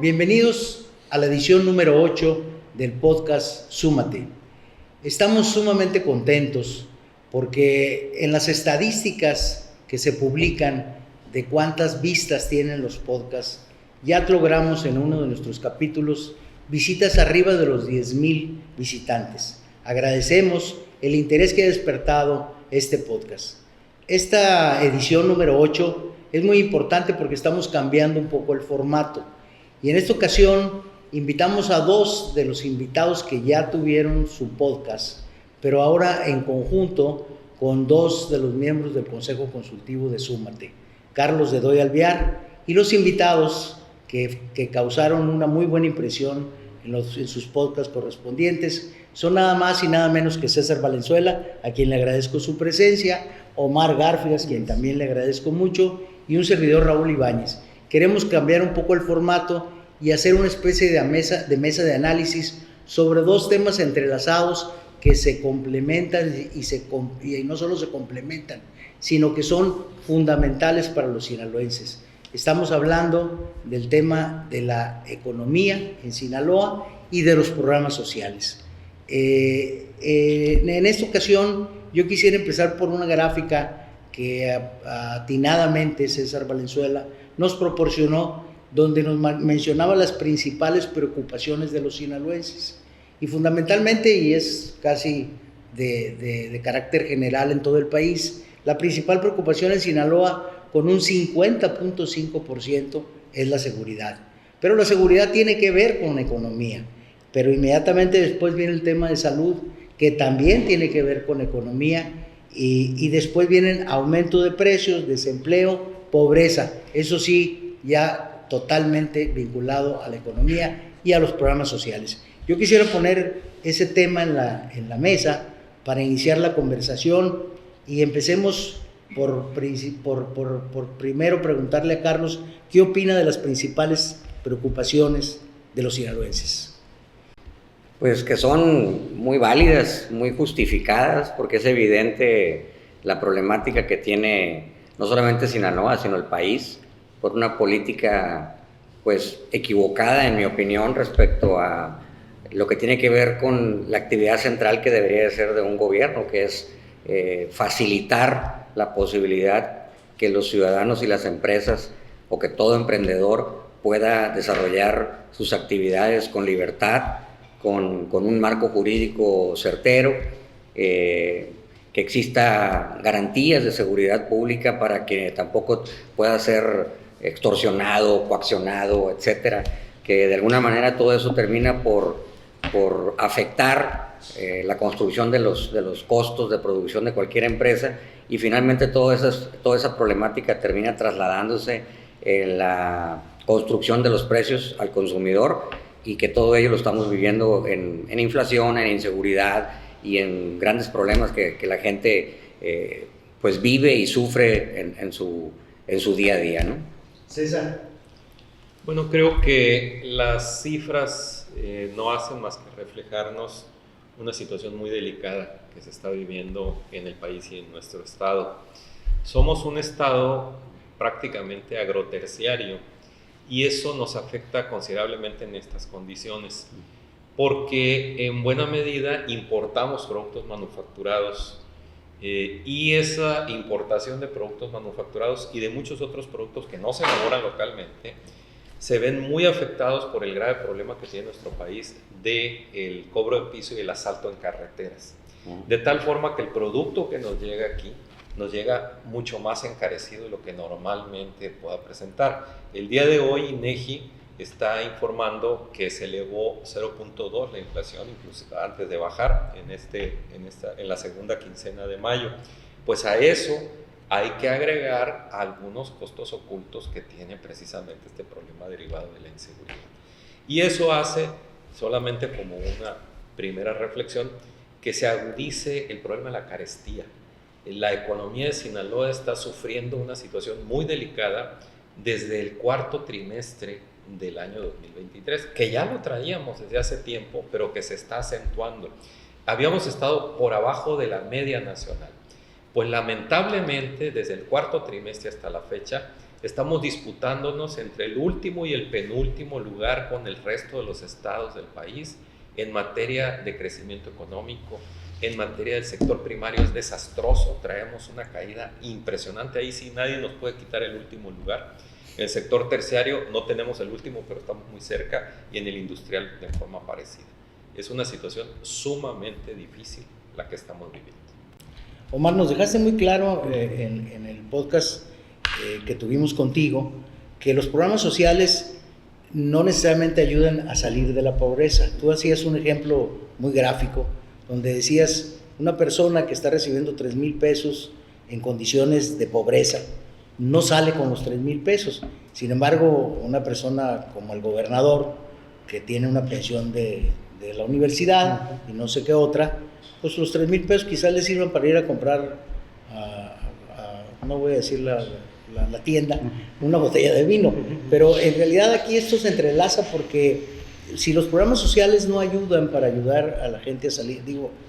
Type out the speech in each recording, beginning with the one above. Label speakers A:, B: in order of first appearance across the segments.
A: Bienvenidos a la edición número 8 del podcast Súmate. Estamos sumamente contentos porque en las estadísticas que se publican de cuántas vistas tienen los podcasts, ya logramos en uno de nuestros capítulos visitas arriba de los 10,000 visitantes. Agradecemos el interés que ha despertado este podcast. Esta edición número 8 es muy importante porque estamos cambiando un poco el formato. Y en esta ocasión invitamos a dos de los invitados que ya tuvieron su podcast, pero ahora en conjunto con dos de los miembros del Consejo Consultivo de Súmate, Carlos de Doy Alvear, y los invitados que causaron una muy buena impresión en sus podcasts correspondientes son nada más y nada menos que César Valenzuela, a quien le agradezco su presencia, Omar Gárfigas, quien también le agradezco mucho, y un servidor, Raúl Ibáñez. Queremos cambiar un poco el formato y hacer una especie de mesa de análisis sobre dos temas entrelazados que se complementan y no solo se complementan, sino que son fundamentales para los sinaloenses. Estamos hablando del tema de la economía en Sinaloa y de los programas sociales. En esta ocasión yo quisiera empezar por una gráfica que atinadamente César Valenzuela nos proporcionó, donde nos mencionaba las principales preocupaciones de los sinaloenses. Y fundamentalmente, y es casi de carácter general en todo el país, la principal preocupación en Sinaloa, con un 50.5%, es la seguridad. Pero la seguridad tiene que ver con la economía. Pero inmediatamente después viene el tema de salud, que también tiene que ver con economía, y después vienen aumento de precios, desempleo, pobreza. Eso sí, ya totalmente vinculado a la economía y a los programas sociales. Yo quisiera poner ese tema en la mesa para iniciar la conversación, y empecemos por primero preguntarle a Carlos qué opina de las principales preocupaciones de los sinaloenses.
B: Pues que son muy válidas, muy justificadas, porque es evidente la problemática que tiene no solamente Sinaloa, sino el país, por una política pues equivocada, en mi opinión, respecto a lo que tiene que ver con la actividad central que debería de ser de un gobierno, que es facilitar la posibilidad que los ciudadanos y las empresas, o que todo emprendedor pueda desarrollar sus actividades con libertad, con un marco jurídico certero, que exista garantías de seguridad pública para que tampoco pueda ser extorsionado, coaccionado, etcétera, que de alguna manera todo eso termina por afectar la construcción de los costos de producción de cualquier empresa, y finalmente toda esa problemática termina trasladándose en la construcción de los precios al consumidor, y que todo ello lo estamos viviendo en inflación, en inseguridad y en grandes problemas que la gente pues vive y sufre en su día a día, ¿no?
A: César.
C: Bueno, creo que las cifras no hacen más que reflejarnos una situación muy delicada que se está viviendo en el país y en nuestro estado. Somos un estado prácticamente agroterciario, y eso nos afecta considerablemente en estas condiciones, porque en buena medida importamos productos manufacturados, y esa importación de productos manufacturados y de muchos otros productos que no se elaboran localmente se ven muy afectados por el grave problema que tiene nuestro país del cobro de piso y el asalto en carreteras. De tal forma que el producto que nos llega aquí nos llega mucho más encarecido de lo que normalmente pueda presentar. El día de hoy INEGI está informando que se elevó 0.2 la inflación, incluso antes de bajar en la segunda quincena de mayo. Pues a eso hay que agregar algunos costos ocultos que tiene precisamente este problema derivado de la inseguridad. Y eso hace, solamente como una primera reflexión, que se agudice el problema de la carestía. La economía de Sinaloa está sufriendo una situación muy delicada desde el cuarto trimestre del año 2023, que ya lo traíamos desde hace tiempo, pero que se está acentuando. Habíamos estado por abajo de la media nacional. Pues lamentablemente, desde el cuarto trimestre hasta la fecha, estamos disputándonos entre el último y el penúltimo lugar con el resto de los estados del país en materia de crecimiento económico. En materia del sector primario es desastroso, traemos una caída impresionante, ahí sí nadie nos puede quitar el último lugar. En el sector terciario no tenemos el último, pero estamos muy cerca, y en el industrial de forma parecida. Es una situación sumamente difícil la que estamos viviendo.
A: Omar, nos dejaste muy claro en el podcast que tuvimos contigo que los programas sociales no necesariamente ayudan a salir de la pobreza. Tú hacías un ejemplo muy gráfico donde decías una persona que está recibiendo 3,000 pesos en condiciones de pobreza no sale con los 3,000 pesos. Sin embargo, una persona como el gobernador que tiene una pensión de la universidad y no sé qué otra, pues los 3,000 pesos quizás le sirvan para ir a comprar no voy a decir la tienda, una botella de vino, pero en realidad aquí esto se entrelaza porque si los programas sociales no ayudan para ayudar a la gente a salir,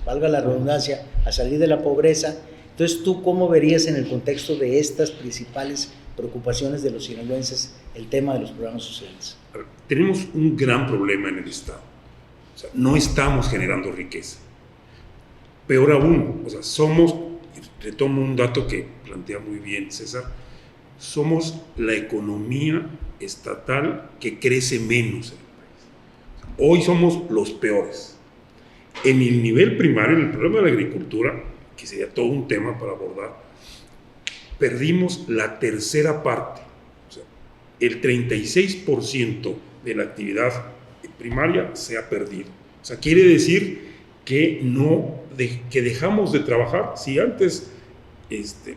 A: valga la redundancia, a salir de la pobreza, entonces tú ¿cómo verías en el contexto de estas principales preocupaciones de los sinaloenses el tema de los programas sociales?
D: Tenemos un gran problema en el Estado, o sea, no estamos generando riqueza. Peor aún, o sea, retomo un dato que plantea muy bien César, somos la economía estatal que crece menos en el país. Hoy somos los peores. En el nivel primario, en el problema de la agricultura, que sería todo un tema para abordar, perdimos la tercera parte. O sea, el 36% de la actividad primaria se ha perdido. O sea, quiere decir que que dejamos de trabajar. Si antes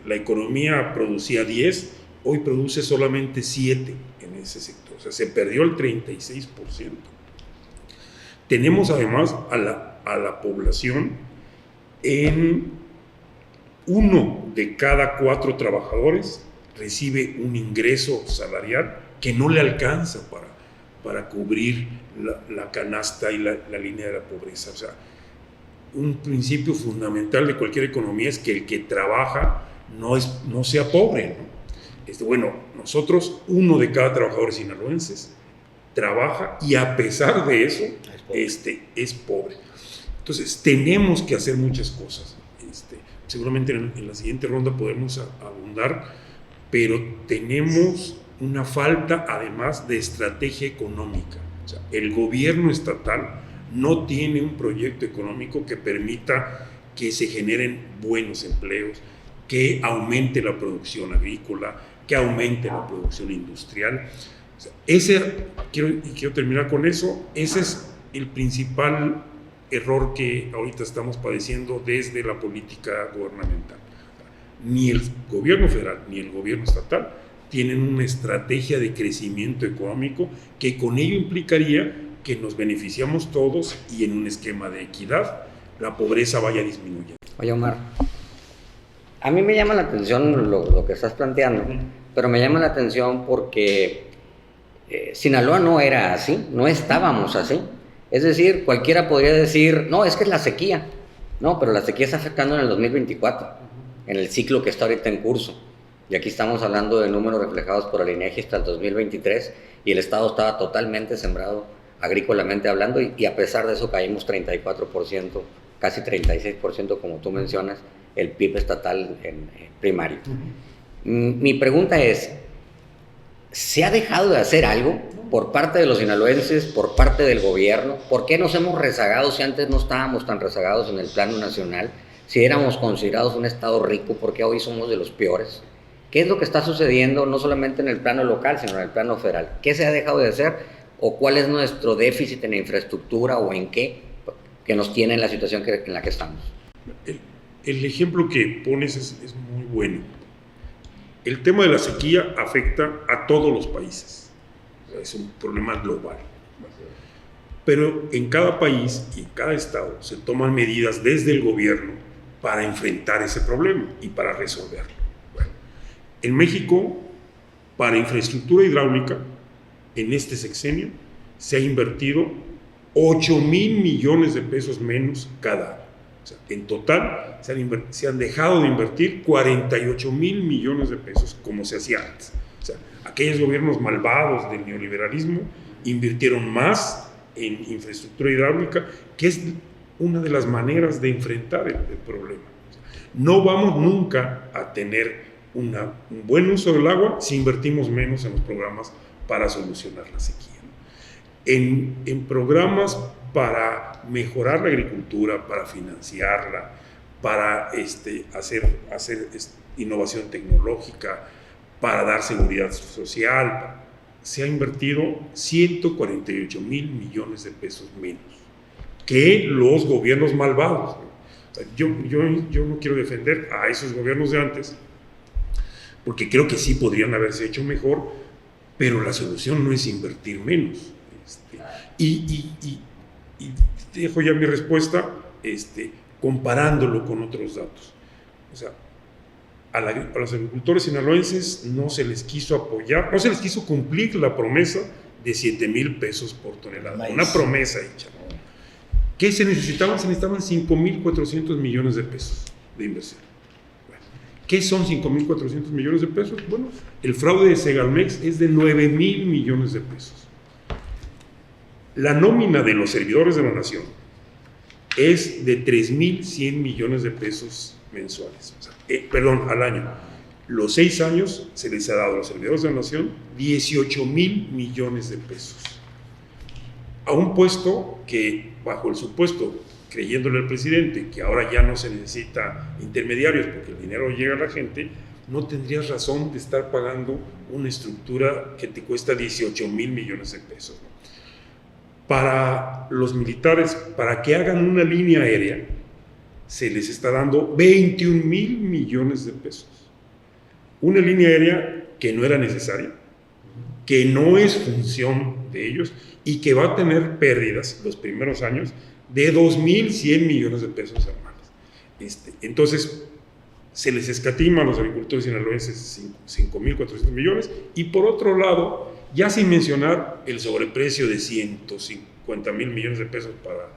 D: la economía producía 10, hoy produce solamente 7 en ese sector. O sea, se perdió el 36%. Tenemos además a la población en 1 de cada 4 trabajadores recibe un ingreso salarial que no le alcanza para cubrir la canasta y la línea de la pobreza. O sea, un principio fundamental de cualquier economía es que el que trabaja no sea pobre, ¿no? Bueno, nosotros, 1 de cada trabajadores sinaloenses trabaja y a pesar de eso es pobre. Entonces tenemos que hacer muchas cosas. Seguramente en la siguiente ronda podemos abundar, pero tenemos una falta además de estrategia económica. O sea, el gobierno estatal no tiene un proyecto económico que permita que se generen buenos empleos, que aumente la producción agrícola, que aumente la producción industrial. O sea, quiero terminar con eso, ese es el principal error que ahorita estamos padeciendo desde la política gubernamental. Ni el gobierno federal ni el gobierno estatal tienen una estrategia de crecimiento económico que con ello implicaría que nos beneficiamos todos y en un esquema de equidad la pobreza vaya disminuyendo.
B: Oye, Omar, a mí me llama la atención lo que estás planteando, pero me llama la atención porque Sinaloa no era así, no estábamos así. Es decir, cualquiera podría decir, no, es que es la sequía. No, pero la sequía está afectando en el 2024, en el ciclo que está ahorita en curso. Y aquí estamos hablando de números reflejados por el INEGI hasta el 2023 y el estado estaba totalmente sembrado agrícolamente hablando y a pesar de eso caímos 34%, casi 36% como tú mencionas, el PIB estatal en primario. Mi pregunta es, ¿se ha dejado de hacer algo por parte de los sinaloenses, por parte del gobierno? ¿Por qué nos hemos rezagado si antes no estábamos tan rezagados en el plano nacional? Si éramos considerados un estado rico, ¿por qué hoy somos de los peores? ¿Qué es lo que está sucediendo no solamente en el plano local, sino en el plano federal? ¿Qué se ha dejado de hacer? ¿O cuál es nuestro déficit en la infraestructura o en qué que nos tiene en la situación en la que estamos?
D: El ejemplo que pones es muy bueno. El tema de la sequía afecta a todos los países. Es un problema global. Pero en cada país y en cada estado se toman medidas desde el gobierno para enfrentar ese problema y para resolverlo. Bueno, en México, para infraestructura hidráulica, en este sexenio se ha invertido 8,000 millones de pesos menos cada año. O sea, en total se han dejado de invertir 48,000 millones de pesos como se hacía antes. O sea, aquellos gobiernos malvados del neoliberalismo invirtieron más en infraestructura hidráulica, que es una de las maneras de enfrentar el problema. No vamos nunca a tener un buen uso del agua si invertimos menos en los programas para solucionar la sequía. En programas para mejorar la agricultura, para financiarla, para hacer innovación tecnológica, para dar seguridad social, se ha invertido 148,000 millones de pesos menos que los gobiernos malvados, ¿no? O sea, yo no quiero defender a esos gobiernos de antes, porque creo que sí podrían haberse hecho mejor, pero la solución no es invertir menos. Y dejo ya mi respuesta comparándolo con otros datos. O sea, a los agricultores sinaloenses no se les quiso apoyar, no se les quiso cumplir la promesa de 7,000 pesos por tonelada. Nice. Una promesa hecha. ¿Qué se necesitaban? Se necesitaban 5,400 millones de pesos de inversión. Bueno, ¿qué son 5,400 millones de pesos? Bueno, el fraude de Segalmex es de 9,000 millones de pesos. La nómina de los servidores de la nación es de 3,100 millones de pesos mensuales. O sea, al año. Los 6 años se les ha dado a los servidores de la nación 18,000 millones de pesos. A un puesto que, bajo el supuesto, creyéndole al presidente, que ahora ya no se necesita intermediarios porque el dinero llega a la gente, no tendrías razón de estar pagando una estructura que te cuesta 18,000 millones de pesos, ¿no? Para los militares, para que hagan una línea aérea, se les está dando 21,000 millones de pesos. Una línea aérea que no era necesaria, que no es función de ellos y que va a tener pérdidas los primeros años de 2,100 millones de pesos anuales. Entonces, se les escatima a los agricultores sinaloenses 5,400 millones, y por otro lado, ya sin mencionar el sobreprecio de 150,000 millones de pesos para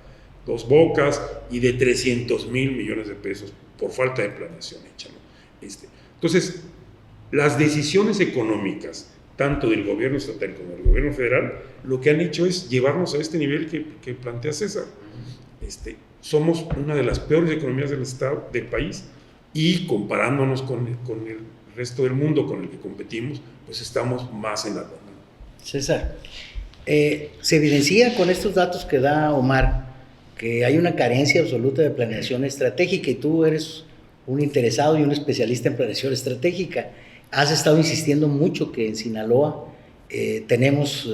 D: Dos Bocas y de 300,000 millones de pesos por falta de planeación hecha, ¿no? Entonces, las decisiones económicas, tanto del gobierno estatal como del gobierno federal, lo que han hecho es llevarnos a este nivel que plantea César. Somos una de las peores economías del país, y comparándonos con el resto del mundo con el que competimos, pues estamos más en la lona.
A: César, se evidencia con estos datos que da Omar que hay una carencia absoluta de planeación estratégica, y tú eres un interesado y un especialista en planeación estratégica. Has estado insistiendo mucho que en Sinaloa tenemos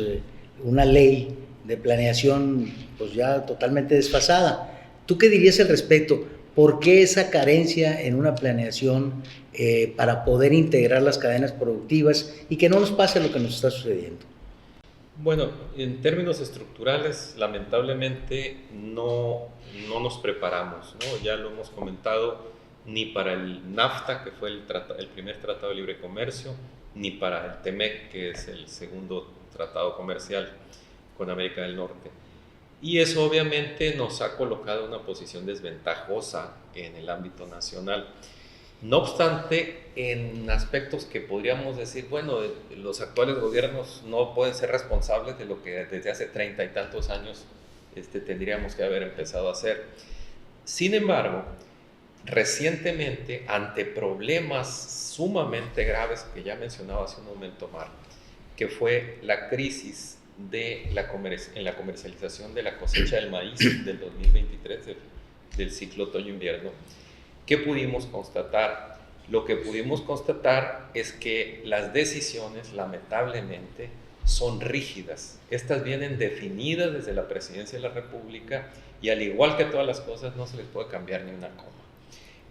A: una ley de planeación pues ya totalmente desfasada. ¿Tú qué dirías al respecto? ¿Por qué esa carencia en una planeación para poder integrar las cadenas productivas y que no nos pase lo que nos está sucediendo?
C: Bueno, en términos estructurales, lamentablemente no nos preparamos, ¿no? Ya lo hemos comentado, ni para el NAFTA, que fue el primer tratado de libre comercio, ni para el TEMEC, que es el segundo tratado comercial con América del Norte. Y eso obviamente nos ha colocado en una posición desventajosa en el ámbito nacional. No obstante, en aspectos que podríamos decir, bueno, los actuales gobiernos no pueden ser responsables de lo que desde hace 30 y tantos años tendríamos que haber empezado a hacer. Sin embargo, recientemente, ante problemas sumamente graves que ya mencionaba hace un momento, Mar, que fue la crisis en la comercialización de la cosecha del maíz del 2023, del ciclo otoño-invierno, ¿qué pudimos constatar? Lo que pudimos constatar es que las decisiones, lamentablemente, son rígidas. Estas vienen definidas desde la Presidencia de la República, y al igual que todas las cosas, no se les puede cambiar ni una coma.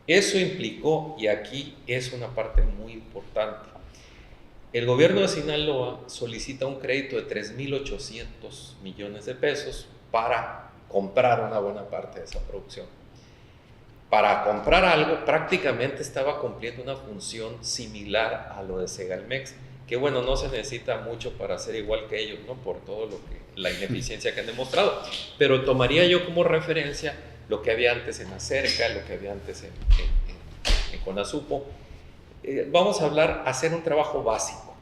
C: Eso implicó, y aquí es una parte muy importante, el gobierno de Sinaloa solicita un crédito de 3,800 millones de pesos para comprar una buena parte de esa producción. Para comprar algo prácticamente estaba cumpliendo una función similar a lo de Segalmex, que bueno, no se necesita mucho para ser igual que ellos, ¿no? Por todo la ineficiencia que han demostrado, pero tomaría yo como referencia lo que había antes en Acerca, lo que había antes en Conasupo. Vamos a hacer un trabajo básico.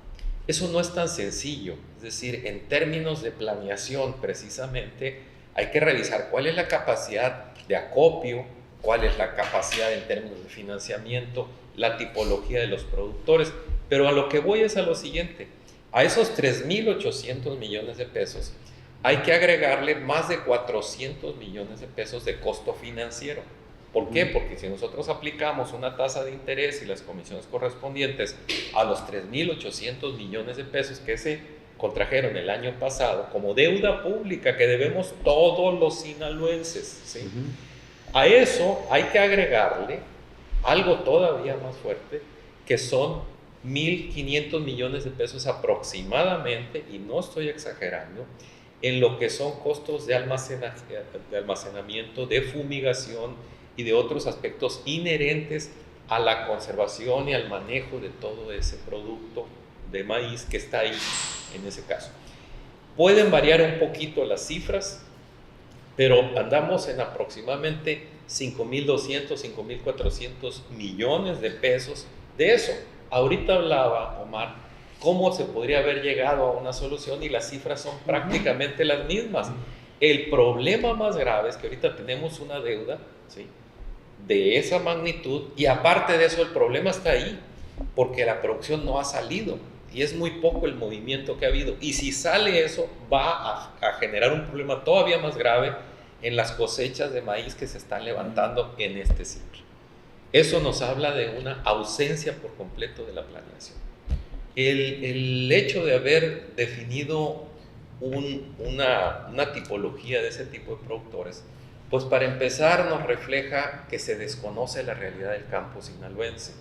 C: Eso no es tan sencillo, es decir, en términos de planeación precisamente hay que revisar cuál es la capacidad de acopio, cuál es la capacidad en términos de financiamiento, la tipología de los productores, pero a lo que voy es a lo siguiente: a esos 3.800 millones de pesos hay que agregarle más de 400 millones de pesos de costo financiero. ¿Por qué? Porque si nosotros aplicamos una tasa de interés y las comisiones correspondientes a los 3.800 millones de pesos que se contrajeron el año pasado como deuda pública que debemos todos los sinaloenses, ¿sí? A eso hay que agregarle algo todavía más fuerte, que son 1.500 millones de pesos aproximadamente, y no estoy exagerando, en lo que son costos de almacenamiento, de fumigación y de otros aspectos inherentes a la conservación y al manejo de todo ese producto de maíz que está ahí en ese caso. Pueden variar un poquito las cifras, pero andamos en aproximadamente 5.200, 5.400 millones de pesos de eso. Ahorita hablaba Omar cómo se podría haber llegado a una solución y las cifras son prácticamente las mismas. El problema más grave es que ahorita tenemos una deuda, ¿sí?, de esa magnitud, y aparte de eso el problema está ahí porque la producción no ha salido y es muy poco el movimiento que ha habido, y si sale eso va a generar un problema todavía más grave en las cosechas de maíz que se están levantando en este ciclo. Eso nos habla de una ausencia por completo de la planeación. El hecho de haber definido una tipología de ese tipo de productores, pues para empezar nos refleja que se desconoce la realidad del campo sinaloense,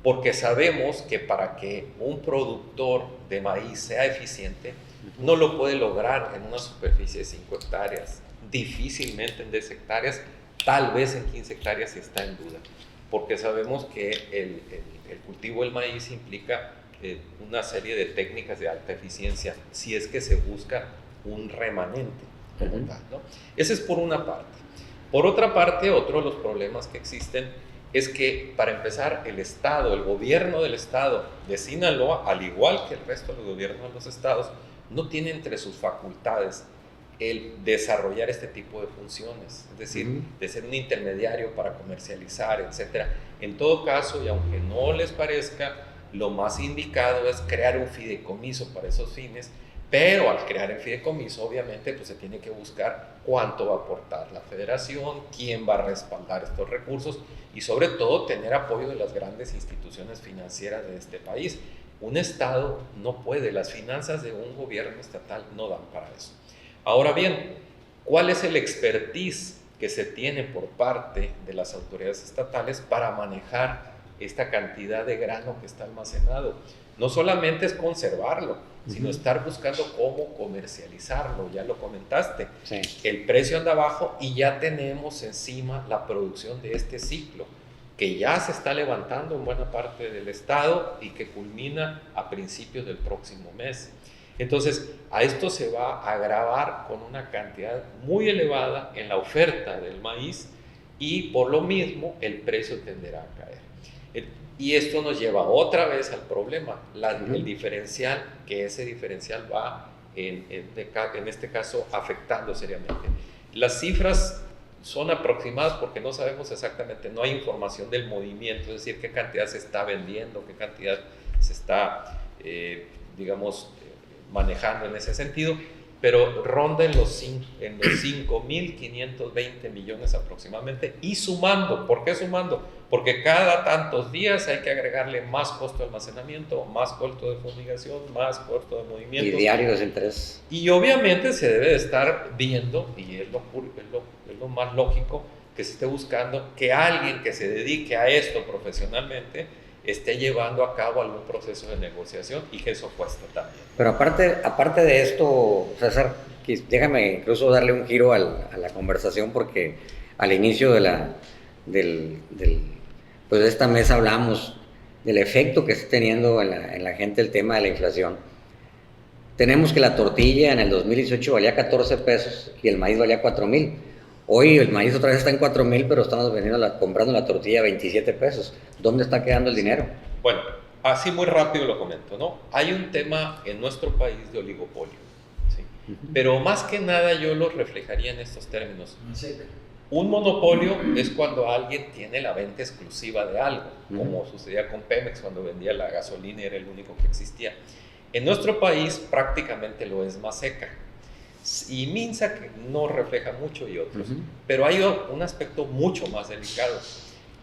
C: porque sabemos que para que un productor de maíz sea eficiente, no lo puede lograr en una superficie de 5 hectáreas, difícilmente en 10 hectáreas, tal vez en 15 hectáreas si está en duda, porque sabemos que el cultivo del maíz implica una serie de técnicas de alta eficiencia, si es que se busca un remanente, ¿no? Ese es por una parte. Por otra parte, otro de los problemas que existen es que, para empezar, el Estado, el gobierno del Estado de Sinaloa, al igual que el resto de los gobiernos de los estados, no tiene entre sus facultades el desarrollar este tipo de funciones, es decir, de ser un intermediario para comercializar, etc. En todo caso, y aunque no les parezca, lo más indicado es crear un fideicomiso para esos fines, pero al crear el fideicomiso, obviamente, pues se tiene que buscar cuánto va a aportar la federación, quién va a respaldar estos recursos y sobre todo tener apoyo de las grandes instituciones financieras de este país. Un estado no puede, las finanzas de un gobierno estatal no dan para eso. Ahora bien, ¿cuál es el expertise que se tiene por parte de las autoridades estatales para manejar esta cantidad de grano que está almacenado? No solamente es conservarlo, sino estar buscando cómo comercializarlo, ya lo comentaste. Sí. El precio anda abajo y ya tenemos encima la producción de este ciclo, que ya se está levantando en buena parte del estado y que culmina a principios del próximo mes. Entonces, a esto se va a agravar con una cantidad muy elevada en la oferta del maíz y por lo mismo el precio tenderá a caer. Y esto nos lleva otra vez al problema, el diferencial, que ese diferencial va, en este caso, afectando seriamente. Las cifras son aproximadas porque no sabemos exactamente, no hay información del movimiento, es decir, qué cantidad se está vendiendo, qué cantidad se está, manejando en ese sentido, pero ronda en los 5.520 millones aproximadamente, y sumando. ¿Por qué sumando? Porque cada tantos días hay que agregarle más costo de almacenamiento, más costo de fumigación, más costo de movimiento.
B: Y diarios entre eso.
C: Y obviamente se debe de estar viendo, y es lo más lógico, que se esté buscando que alguien que se dedique a esto profesionalmente esté llevando a cabo algún proceso de negociación, y que eso cuesta también.
B: Pero aparte de esto, César, déjame incluso darle un giro a la conversación, porque al inicio de esta mesa hablamos del efecto que está teniendo en la gente el tema de la inflación. Tenemos que la tortilla en el 2018 valía 14 pesos y el maíz valía 4,000. Hoy el maíz otra vez está en 4,000, pero estamos comprando la tortilla a 27 pesos. ¿Dónde está quedando el dinero?
C: Bueno, así muy rápido lo comento, ¿no? Hay un tema en nuestro país de oligopolio, ¿sí? Pero más que nada yo lo reflejaría en estos términos. Un monopolio es cuando alguien tiene la venta exclusiva de algo, como sucedía con Pemex cuando vendía la gasolina y era el único que existía. En nuestro país prácticamente lo es Maseca y Minsa, que no refleja mucho, y otros. Pero hay un aspecto mucho más delicado.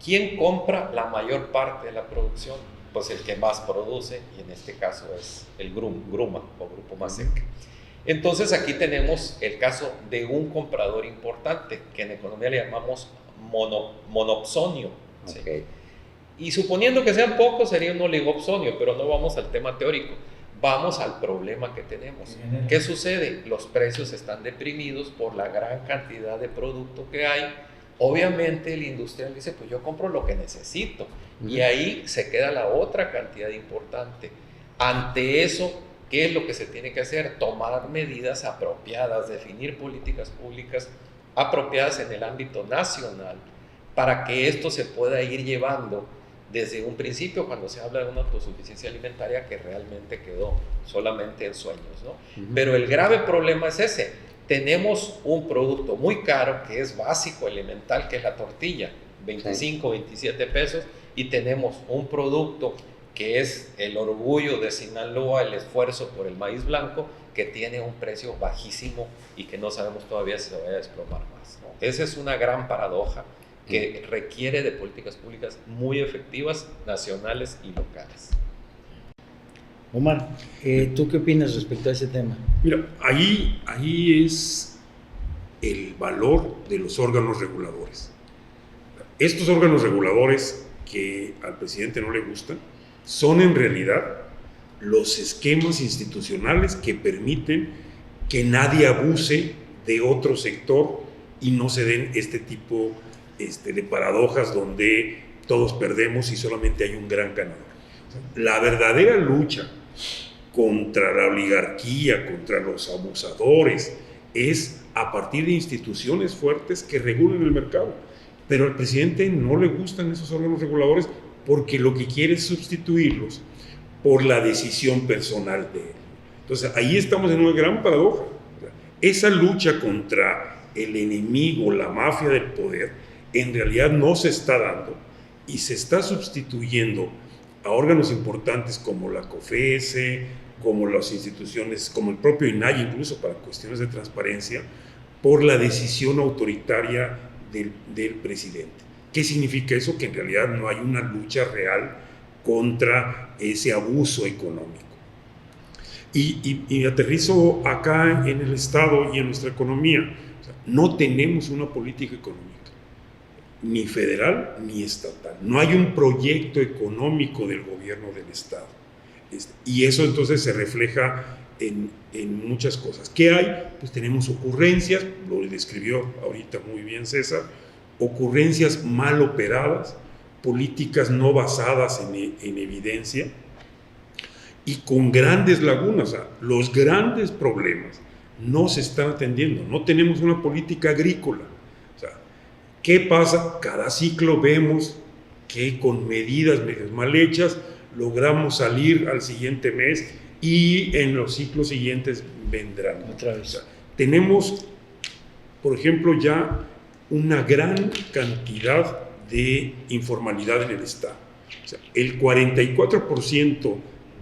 C: ¿Quién compra la mayor parte de la producción? Pues el que más produce, y en este caso es el Gruma o Grupo Maseca. Entonces aquí tenemos el caso de un comprador importante, que en economía le llamamos monopsonio. ¿Sí?
B: Okay.
C: Y suponiendo que sean pocos, sería un oligopsonio, pero no vamos al tema teórico, vamos al problema que tenemos. ¿Qué sucede? Los precios están deprimidos por la gran cantidad de producto que hay. Obviamente el industrial dice, pues yo compro lo que necesito, y ahí se queda la otra cantidad importante. Ante eso, ¿qué es lo que se tiene que hacer? Tomar medidas apropiadas, definir políticas públicas apropiadas en el ámbito nacional para que esto se pueda ir llevando desde un principio, cuando se habla de una autosuficiencia alimentaria que realmente quedó solamente en sueños, ¿no? Pero el grave problema es ese. Tenemos un producto muy caro que es básico, elemental, que es la tortilla, 25, 27 pesos, y tenemos un producto que es el orgullo de Sinaloa, el esfuerzo por el maíz blanco, que tiene un precio bajísimo y que no sabemos todavía si se va a desplomar más, ¿no? Esa es una gran paradoja que requiere de políticas públicas muy efectivas, nacionales y locales.
A: Omar, ¿tú qué opinas respecto a ese tema?
D: Mira, ahí es el valor de los órganos reguladores. Estos órganos reguladores que al presidente no le gustan son en realidad los esquemas institucionales que permiten que nadie abuse de otro sector y no se den este tipo de paradojas donde todos perdemos y solamente hay un gran ganador. La verdadera lucha contra la oligarquía, contra los abusadores, es a partir de instituciones fuertes que regulen el mercado. Pero al presidente no le gustan esos órganos reguladores porque lo que quiere es sustituirlos por la decisión personal de él. Entonces ahí estamos en una gran paradoja. Esa lucha contra el enemigo, la mafia del poder, en realidad no se está dando y se está sustituyendo a órganos importantes como la COFESE, como las instituciones, como el propio INAI, incluso para cuestiones de transparencia, por la decisión autoritaria del presidente. ¿Qué significa eso? Que en realidad no hay una lucha real contra ese abuso económico. Y aterrizo acá en el Estado y en nuestra economía. O sea, no tenemos una política económica, ni federal ni estatal. No hay un proyecto económico del gobierno del Estado. Y eso entonces se refleja en muchas cosas. ¿Qué hay? Pues tenemos ocurrencias, lo describió ahorita muy bien César, ocurrencias mal operadas, políticas no basadas en evidencia y con grandes lagunas. O sea, los grandes problemas no se están atendiendo. No tenemos una política agrícola. O sea, ¿qué pasa? Cada ciclo vemos que con medidas medio mal hechas logramos salir al siguiente mes y en los ciclos siguientes vendrán.
A: Otra vez.
D: O sea, tenemos, por ejemplo, ya una gran cantidad de informalidad en el Estado. O sea, el 44%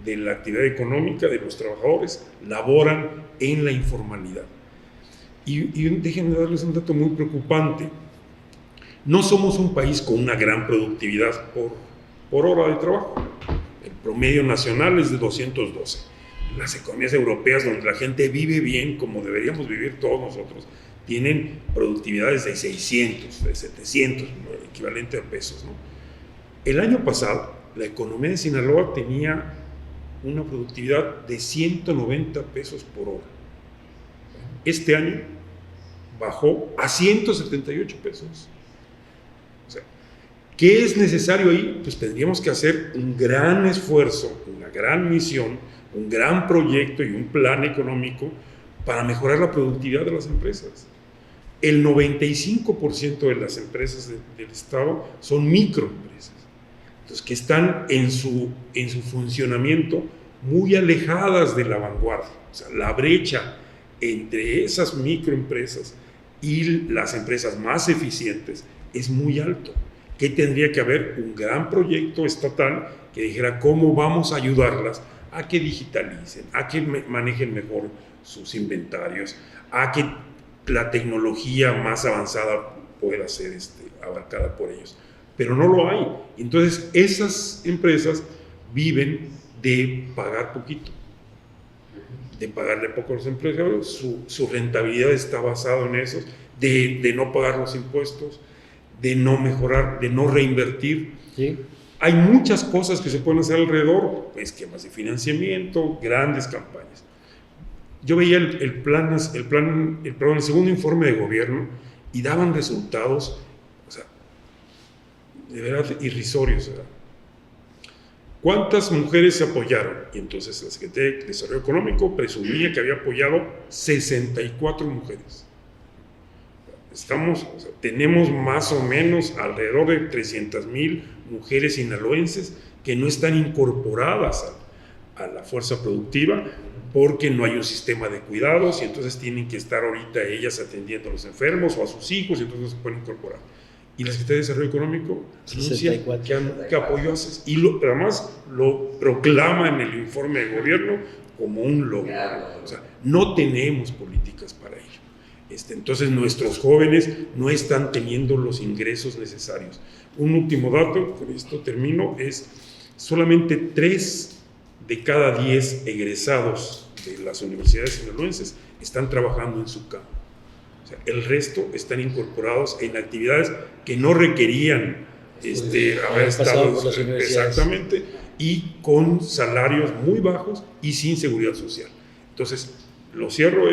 D: de la actividad económica de los trabajadores laboran en la informalidad. Y déjenme darles un dato muy preocupante. No somos un país con una gran productividad por hora de trabajo. El promedio nacional es de 212. Las economías europeas, donde la gente vive bien, como deberíamos vivir todos nosotros, tienen productividades de 600, de 700, ¿no? Equivalente a pesos, ¿no? El año pasado, la economía de Sinaloa tenía una productividad de 190 pesos por hora. Este año bajó a 178 pesos. O sea, ¿qué es necesario ahí? Pues tendríamos que hacer un gran esfuerzo, una gran misión, un gran proyecto y un plan económico para mejorar la productividad de las empresas. El 95% de las empresas del Estado son microempresas. Entonces, que están en su funcionamiento muy alejadas de la vanguardia. O sea, la brecha entre esas microempresas y las empresas más eficientes es muy alto. Que tendría que haber un gran proyecto estatal que dijera cómo vamos a ayudarlas a que digitalicen, a que manejen mejor sus inventarios, a que la tecnología más avanzada pueda ser abarcada por ellos. Pero no lo hay. Entonces, esas empresas viven de pagar poquito, de pagarle poco a los empresarios. Su rentabilidad está basada en eso, de no pagar los impuestos, de no mejorar, de no reinvertir.
A: ¿Sí?
D: Hay muchas cosas que se pueden hacer alrededor, esquemas de financiamiento, grandes campañas. Yo veía el segundo informe de gobierno y daban resultados, o sea, de verdad irrisorios. ¿Cuántas mujeres se apoyaron? Y entonces la Secretaría de Desarrollo Económico presumía que había apoyado 64 mujeres. Tenemos más o menos alrededor de 300,000 mujeres sinaloenses que no están incorporadas a la fuerza productiva porque no hay un sistema de cuidados y entonces tienen que estar ahorita ellas atendiendo a los enfermos o a sus hijos y entonces no se pueden incorporar. Y la Secretaría de Desarrollo Económico anuncia que apoyó y además lo proclama en el informe de gobierno como un logro. O sea, no tenemos políticas para ello. Entonces nuestros jóvenes no están teniendo los ingresos necesarios. Un último dato, con esto termino, es solamente 3 de cada 10 egresados de las universidades sinaloenses están trabajando en su campo. O sea, el resto están incorporados en actividades que no requerían haber estado
A: por las universidades.
D: Exactamente, y con salarios muy bajos y sin seguridad social. Entonces, lo cierro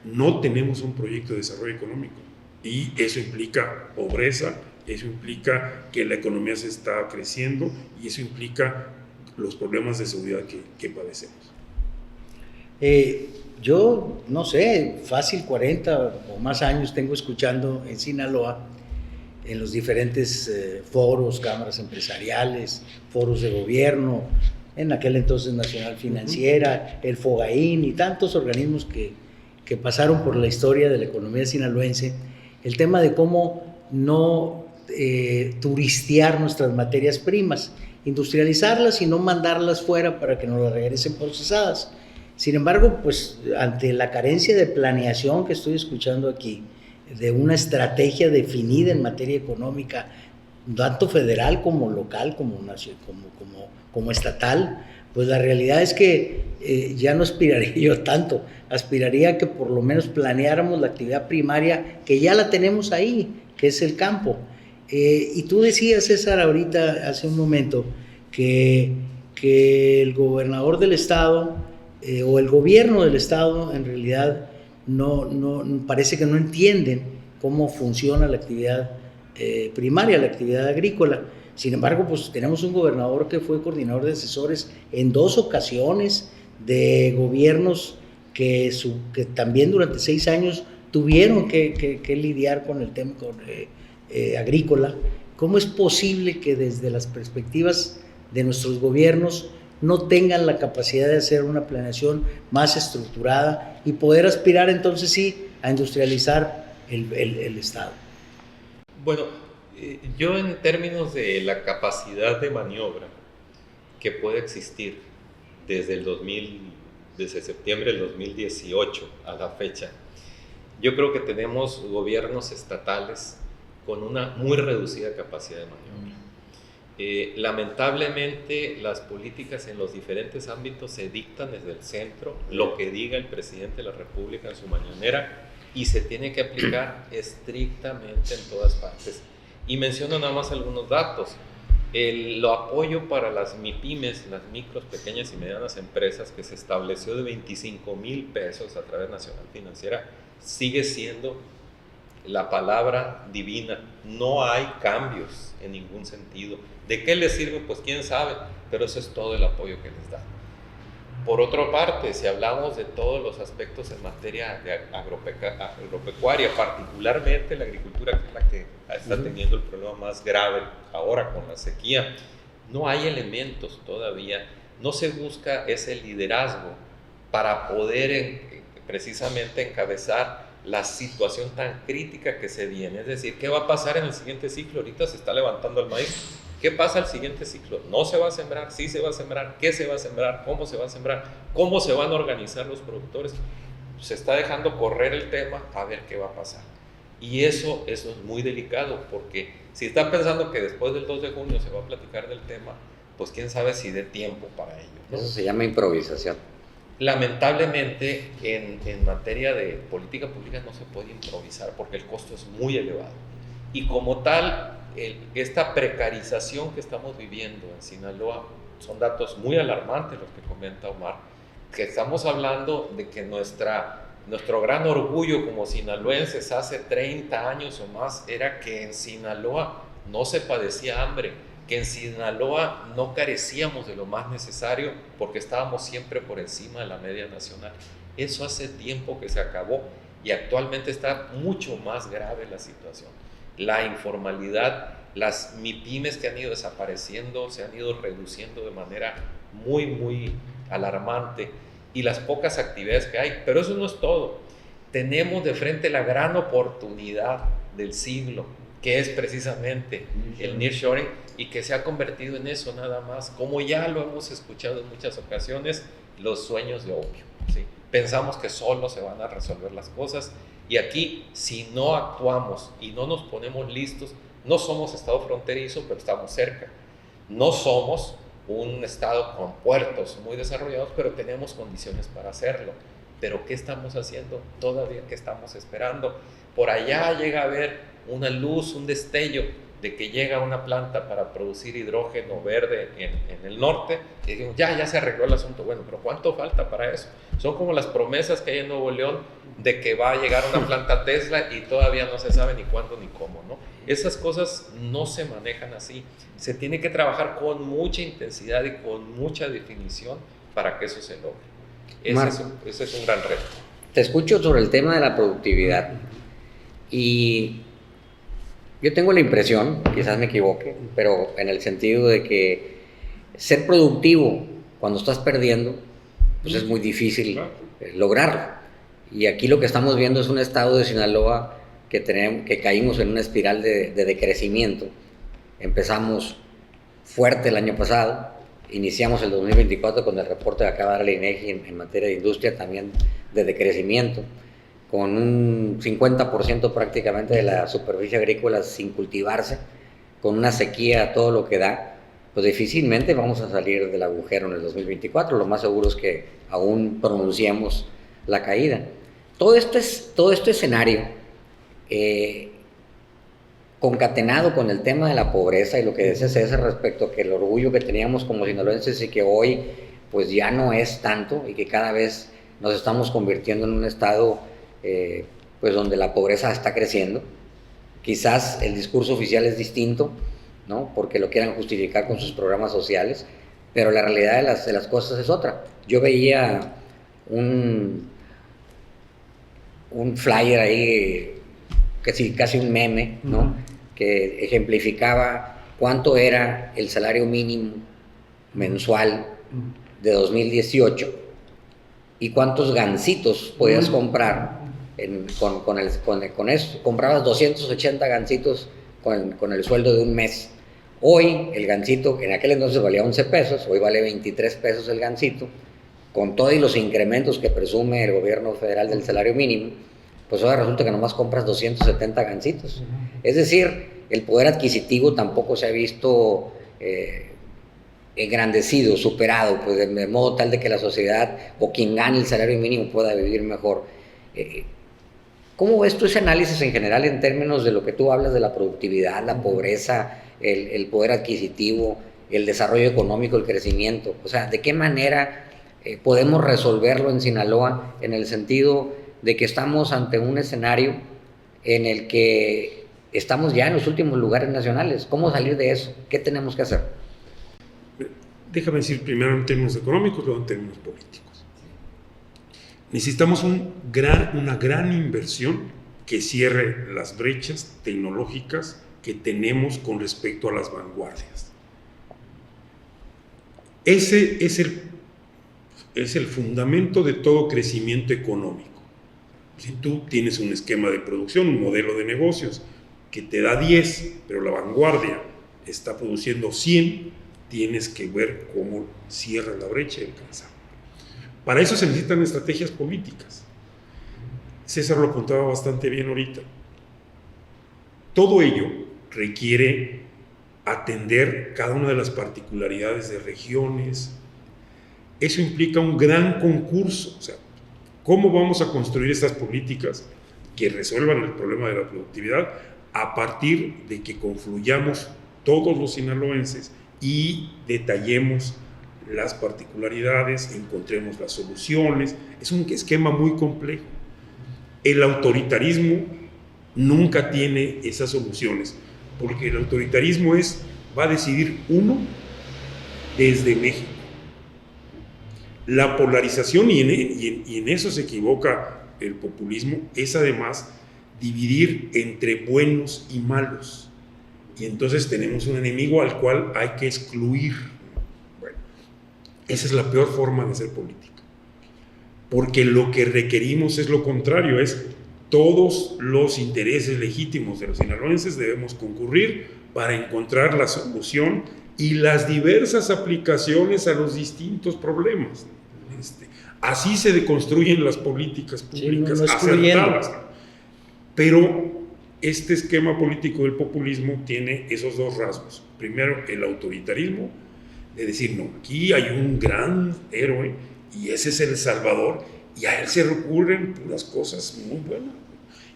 D: no tenemos un proyecto de desarrollo económico y eso implica pobreza, eso implica que la economía se está creciendo y eso implica los problemas de seguridad que padecemos.
A: Yo, no sé, fácil 40 o más años tengo escuchando en Sinaloa, en los diferentes foros, cámaras empresariales, foros de gobierno, en aquel entonces Nacional Financiera, el FOGAIN y tantos organismos que pasaron por la historia de la economía sinaloense, el tema de cómo no turistear nuestras materias primas, industrializarlas y no mandarlas fuera para que nos las regresen procesadas. Sin embargo, pues ante la carencia de planeación que estoy escuchando aquí, de una estrategia definida en materia económica, tanto federal como local, como estatal, pues la realidad es que ya no aspiraría yo tanto, aspiraría a que por lo menos planeáramos la actividad primaria que ya la tenemos ahí, que es el campo. Y tú decías, César, ahorita, hace un momento, que el gobernador del estado o el gobierno del estado en realidad no parece que no entienden cómo funciona la actividad primaria, la actividad agrícola. Sin embargo, pues tenemos un gobernador que fue coordinador de asesores en 2 ocasiones de gobiernos que también durante 6 años tuvieron que lidiar con el tema agrícola. ¿Cómo es posible que desde las perspectivas de nuestros gobiernos no tengan la capacidad de hacer una planeación más estructurada y poder aspirar entonces sí a industrializar el Estado?
C: Bueno, yo en términos de la capacidad de maniobra que puede existir desde septiembre del 2018 a la fecha, yo creo que tenemos gobiernos estatales con una muy reducida capacidad de maniobra. Lamentablemente las políticas en los diferentes ámbitos se dictan desde el centro, lo que diga el presidente de la República en su mañanera, y se tiene que aplicar estrictamente en todas partes. Y menciono nada más algunos datos. Lo apoyo para las MIPYMES, las micros, pequeñas y medianas empresas, que se estableció de 25,000 pesos a través de Nacional Financiera, sigue siendo la palabra divina. No hay cambios en ningún sentido. ¿De qué les sirve? Pues quién sabe, pero eso es todo el apoyo que les da. Por otra parte, si hablamos de todos los aspectos en materia de agropecuaria, particularmente la agricultura, que es la que está teniendo el problema más grave ahora con la sequía, no hay elementos todavía, no se busca ese liderazgo para poder precisamente encabezar la situación tan crítica que se viene. Es decir, ¿qué va a pasar en el siguiente ciclo? Ahorita se está levantando el maíz. ¿Qué pasa el siguiente ciclo? ¿No se va a sembrar? ¿Sí se va a sembrar? ¿Qué se va a sembrar? ¿Cómo se va a sembrar? ¿Cómo se van a organizar los productores? Se está dejando correr el tema a ver qué va a pasar. Y eso es muy delicado, porque si está pensando que después del 2 de junio se va a platicar del tema, pues quién sabe si dé tiempo para ello, ¿no?
B: Eso se llama improvisación.
C: Lamentablemente, en materia de política pública no se puede improvisar porque el costo es muy elevado. Y como tal, esta precarización que estamos viviendo en Sinaloa son datos muy alarmantes los que comenta Omar, que estamos hablando de que nuestro gran orgullo como sinaloenses hace 30 años o más era que en Sinaloa no se padecía hambre, que en Sinaloa no carecíamos de lo más necesario porque estábamos siempre por encima de la media nacional. Eso hace tiempo que se acabó y actualmente está mucho más grave la situación. La informalidad, las MIPYMES que han ido desapareciendo, se han ido reduciendo de manera muy, muy alarmante, y las pocas actividades que hay. Pero eso no es todo. Tenemos de frente la gran oportunidad del siglo, que es precisamente el nearshoring, y que se ha convertido en eso nada más, como ya lo hemos escuchado en muchas ocasiones, los sueños de opio, ¿sí? Pensamos que solo se van a resolver las cosas, y aquí, si no actuamos y no nos ponemos listos, no somos estado fronterizo, pero estamos cerca. No somos un estado con puertos muy desarrollados, pero tenemos condiciones para hacerlo. Pero ¿qué estamos haciendo? Todavía, ¿qué estamos esperando? Por allá llega a haber una luz, un destello de que llega una planta para producir hidrógeno verde en el norte, y decimos, ya se arregló el asunto. Bueno, pero ¿cuánto falta para eso? Son como las promesas que hay en Nuevo León de que va a llegar una planta Tesla y todavía no se sabe ni cuándo ni cómo, ¿no? Esas cosas no se manejan así. Se tiene que trabajar con mucha intensidad y con mucha definición para que eso se logre. Ese es un gran reto.
B: Te escucho sobre el tema de la productividad y yo tengo la impresión, quizás me equivoque, pero en el sentido de que ser productivo cuando estás perdiendo, pues es muy difícil lograrlo. Y aquí lo que estamos viendo es un estado de Sinaloa que caímos en una espiral de decrecimiento. Empezamos fuerte el año pasado, iniciamos el 2024 con el reporte que acaba de dar el INEGI en materia de industria también de decrecimiento, con un 50% prácticamente de la superficie agrícola sin cultivarse, con una sequía a todo lo que da, pues difícilmente vamos a salir del agujero en el 2024. Lo más seguro es que aún pronunciemos la caída. Todo este escenario, concatenado con el tema de la pobreza y lo que dice César respecto a que el orgullo que teníamos como sinaloenses y que hoy pues ya no es tanto y que cada vez nos estamos convirtiendo en un estado pues donde la pobreza está creciendo. Quizás el discurso oficial es distinto, ¿no? Porque lo quieran justificar con sus programas sociales, pero la realidad de las cosas es otra. Yo veía un flyer ahí, casi un meme, ¿no? Que ejemplificaba cuánto era el salario mínimo mensual de 2018 y cuántos gancitos podías comprar con eso. Comprabas 280 gancitos con el sueldo de un mes. Hoy el gancito, en aquel entonces valía 11 pesos, hoy vale 23 pesos el gancito, con todos los incrementos que presume el gobierno federal del salario mínimo, pues ahora resulta que nomás compras 270 gancitos. Es decir, el poder adquisitivo tampoco se ha visto engrandecido, superado, pues de modo tal de que la sociedad o quien gane el salario mínimo pueda vivir mejor. ¿Cómo ves tú ese análisis en general en términos de lo que tú hablas de la productividad, la pobreza, el poder adquisitivo, el desarrollo económico, el crecimiento? O sea, ¿de qué manera podemos resolverlo en Sinaloa en el sentido de que estamos ante un escenario en el que estamos ya en los últimos lugares nacionales? ¿Cómo salir de eso? ¿Qué tenemos que hacer?
D: Déjame decir primero en términos económicos, luego en términos políticos. Necesitamos una gran inversión que cierre las brechas tecnológicas que tenemos con respecto a las vanguardias. Ese es el fundamento de todo crecimiento económico. Si tú tienes un esquema de producción, un modelo de negocios que te da 10, pero la vanguardia está produciendo 100, tienes que ver cómo cierra la brecha y alcanzar. Para eso se necesitan estrategias políticas. César lo apuntaba bastante bien ahorita. Todo ello requiere atender cada una de las particularidades de regiones. Eso implica un gran concurso. O sea, ¿cómo vamos a construir estas políticas que resuelvan el problema de la productividad a partir de que confluyamos todos los sinaloenses y detallemos las particularidades, encontremos las soluciones? Es un esquema muy complejo. El autoritarismo nunca tiene esas soluciones, porque el autoritarismo va a decidir uno desde México. La polarización, y en eso se equivoca el populismo, es además dividir entre buenos y malos. Y entonces tenemos un enemigo al cual hay que excluir. Bueno, esa es la peor forma de hacer política. Porque lo que requerimos es lo contrario, es todos los intereses legítimos de los sinaloenses debemos concurrir para encontrar la solución y las diversas aplicaciones a los distintos problemas. Así se deconstruyen las políticas públicas acertadas. Pero este esquema político del populismo tiene esos dos rasgos. Primero, el autoritarismo, de decir, no, aquí hay un gran héroe y ese es el Salvador, y a él se recurren puras cosas muy buenas.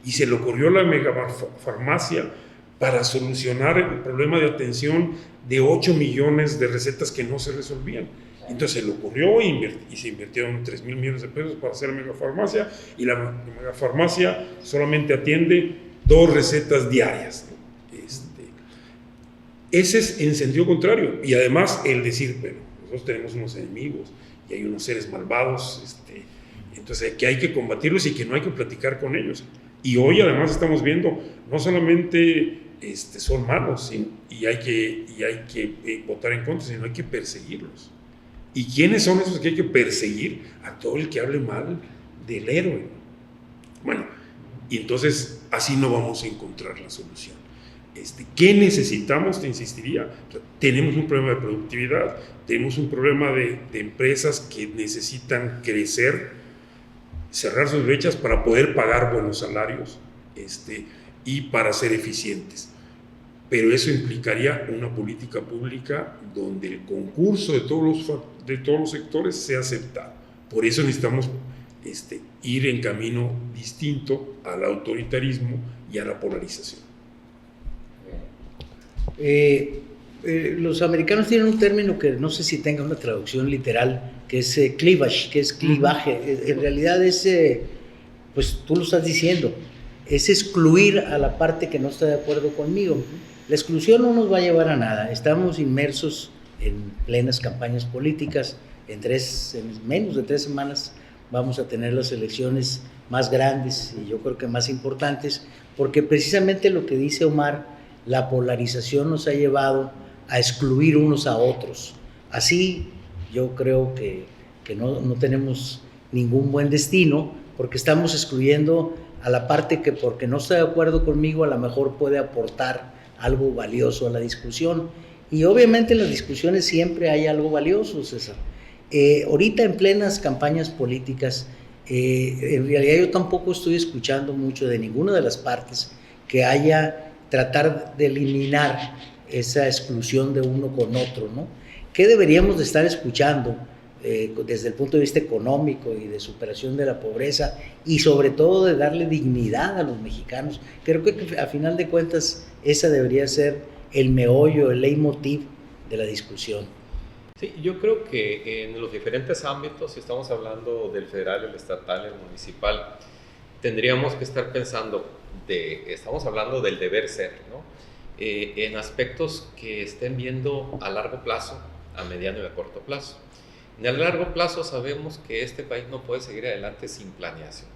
D: Y se le ocurrió la megafarmacia para solucionar el problema de atención de 8 millones de recetas que no se resolvían. Entonces se le ocurrió y se invirtieron 3,000 millones de pesos para hacer la megafarmacia, y la megafarmacia solamente atiende 2 recetas diarias. Ese es en sentido contrario. Y además el decir, bueno, nosotros tenemos unos enemigos y hay unos seres malvados, entonces que hay que combatirlos y que no hay que platicar con ellos. Y hoy además estamos viendo, no solamente son malos y hay que votar en contra, sino hay que perseguirlos. ¿Y quiénes son esos que hay que perseguir? A todo el que hable mal del héroe. Bueno, y entonces así no vamos a encontrar la solución. ¿Qué necesitamos? Te insistiría. Tenemos un problema de productividad, tenemos un problema de empresas que necesitan crecer, cerrar sus brechas para poder pagar buenos salarios y para ser eficientes. Pero eso implicaría una política pública donde el concurso de todos los sectores sea aceptado. Por eso necesitamos ir en camino distinto al autoritarismo y a la polarización.
A: Los americanos tienen un término que no sé si tenga una traducción literal, que es cleavage, que es clivaje. En realidad es, pues tú lo estás diciendo, es excluir a la parte que no está de acuerdo conmigo. La exclusión no nos va a llevar a nada. Estamos inmersos en plenas campañas políticas. En menos de 3 semanas vamos a tener las elecciones más grandes y yo creo que más importantes, porque precisamente lo que dice Omar, la polarización nos ha llevado a excluir unos a otros. Así yo creo que no tenemos ningún buen destino, porque estamos excluyendo a la parte que, porque no está de acuerdo conmigo, a lo mejor puede aportar algo valioso a la discusión. Y obviamente en las discusiones siempre hay algo valioso, César. Ahorita en plenas campañas políticas, en realidad yo tampoco estoy escuchando mucho de ninguna de las partes que haya tratar de eliminar esa exclusión de uno con otro, ¿no? ¿Qué deberíamos de estar escuchando desde el punto de vista económico y de superación de la pobreza y sobre todo de darle dignidad a los mexicanos? Creo que a final de cuentas esa debería ser el meollo, el leitmotiv de la discusión.
C: Sí, yo creo que en los diferentes ámbitos, si estamos hablando del federal, el estatal, el municipal, tendríamos que estar pensando estamos hablando del deber ser, ¿no? En aspectos que estén viendo a largo plazo, a mediano y a corto plazo. En el largo plazo sabemos que este país no puede seguir adelante sin planeación.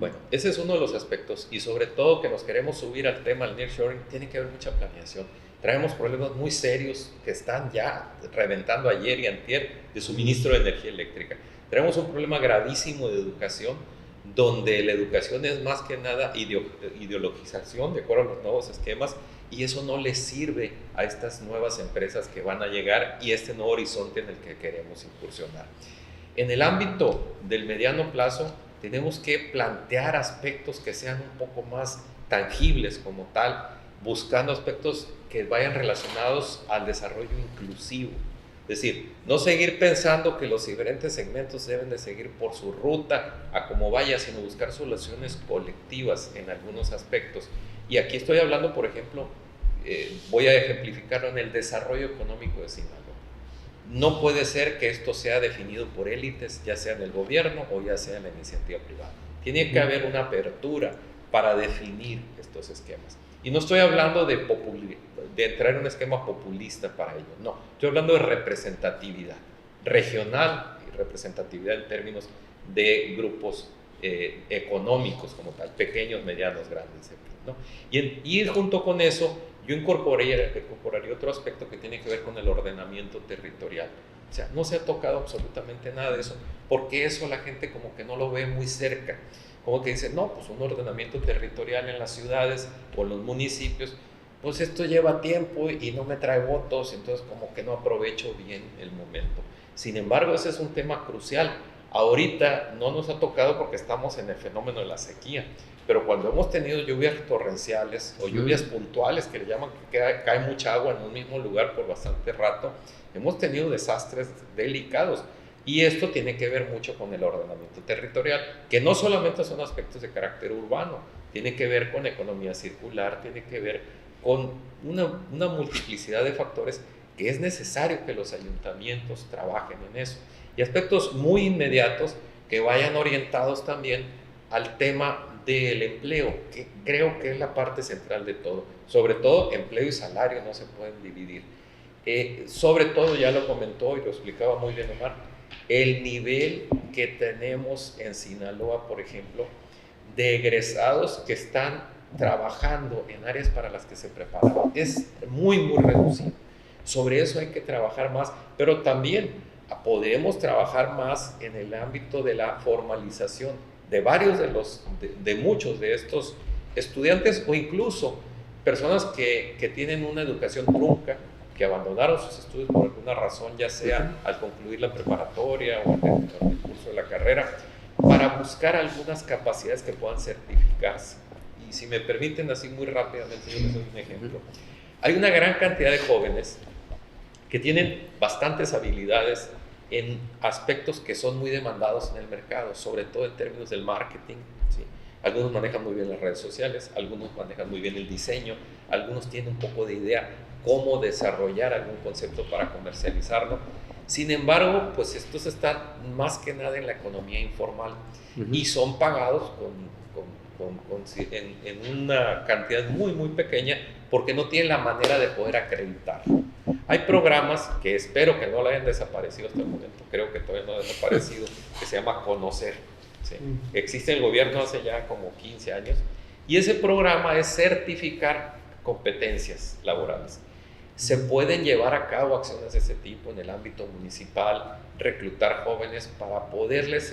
C: Bueno, ese es uno de los aspectos, y sobre todo que nos queremos subir al tema del nearshoring, tiene que haber mucha planeación, traemos problemas muy serios que están ya reventando ayer y antier de suministro de energía eléctrica. Tenemos un problema gravísimo de educación, donde la educación es más que nada ideologización de acuerdo a los nuevos esquemas, y eso no les sirve a estas nuevas empresas que van a llegar y este nuevo horizonte en el que queremos incursionar. En el ámbito del mediano plazo, tenemos que plantear aspectos que sean un poco más tangibles como tal, buscando aspectos que vayan relacionados al desarrollo inclusivo. Es decir, no seguir pensando que los diferentes segmentos deben de seguir por su ruta a como vaya, sino buscar soluciones colectivas en algunos aspectos. Y aquí estoy hablando, por ejemplo, voy a ejemplificarlo en el desarrollo económico de Sinaloa. No puede ser que esto sea definido por élites, ya sea en el gobierno o ya sea en la iniciativa privada. Tiene que haber una apertura para definir estos esquemas. Y no estoy hablando de entrar en un esquema populista para ello, no. Estoy hablando de representatividad regional y representatividad en términos de grupos económicos como tal, pequeños, medianos, grandes, ¿no? Y junto con eso, yo incorporaría otro aspecto que tiene que ver con el ordenamiento territorial. O sea, no se ha tocado absolutamente nada de eso, porque eso la gente como que no lo ve muy cerca. Como que dice, no, pues un ordenamiento territorial en las ciudades o en los municipios, pues esto lleva tiempo y no me trae votos, entonces como que no aprovecho bien el momento. Sin embargo, ese es un tema crucial. Ahorita no nos ha tocado porque estamos en el fenómeno de la sequía, pero cuando hemos tenido lluvias torrenciales o lluvias puntuales, que le llaman que cae mucha agua en un mismo lugar por bastante rato, hemos tenido desastres delicados. Y esto tiene que ver mucho con el ordenamiento territorial, que no solamente son aspectos de carácter urbano, tiene que ver con economía circular, tiene que ver con una multiplicidad de factores que es necesario que los ayuntamientos trabajen en eso. Y aspectos muy inmediatos que vayan orientados también al tema del empleo, que creo que es la parte central de todo. Sobre todo, empleo y salario no se pueden dividir. Sobre todo, ya lo comentó y lo explicaba muy bien Omar, el nivel que tenemos en Sinaloa, por ejemplo, de egresados que están trabajando en áreas para las que se preparaban, es muy, muy reducido. Sobre eso hay que trabajar más, pero también podemos trabajar más en el ámbito de la formalización de varios de muchos de estos estudiantes o incluso personas que tienen una educación trunca, que abandonaron sus estudios por alguna razón, ya sea al concluir la preparatoria o en el curso de la carrera, para buscar algunas capacidades que puedan certificarse. Y si me permiten así muy rápidamente, yo les doy un ejemplo. Hay una gran cantidad de jóvenes que tienen bastantes habilidades en aspectos que son muy demandados en el mercado, sobre todo en términos del marketing, ¿sí? Algunos manejan muy bien las redes sociales, algunos manejan muy bien el diseño, algunos tienen un poco de idea cómo desarrollar algún concepto para comercializarlo. Sin embargo, pues estos están más que nada en la economía informal y son pagados en una cantidad muy, muy pequeña porque no tienen la manera de poder acreditar. Hay programas que espero que no lo hayan desaparecido hasta el momento, creo que todavía no ha desaparecido, que se llama Conocer. ¿Sí? Existe en el gobierno hace ya como 15 años y ese programa es certificar competencias laborales. Se pueden llevar a cabo acciones de ese tipo en el ámbito municipal, reclutar jóvenes para poderles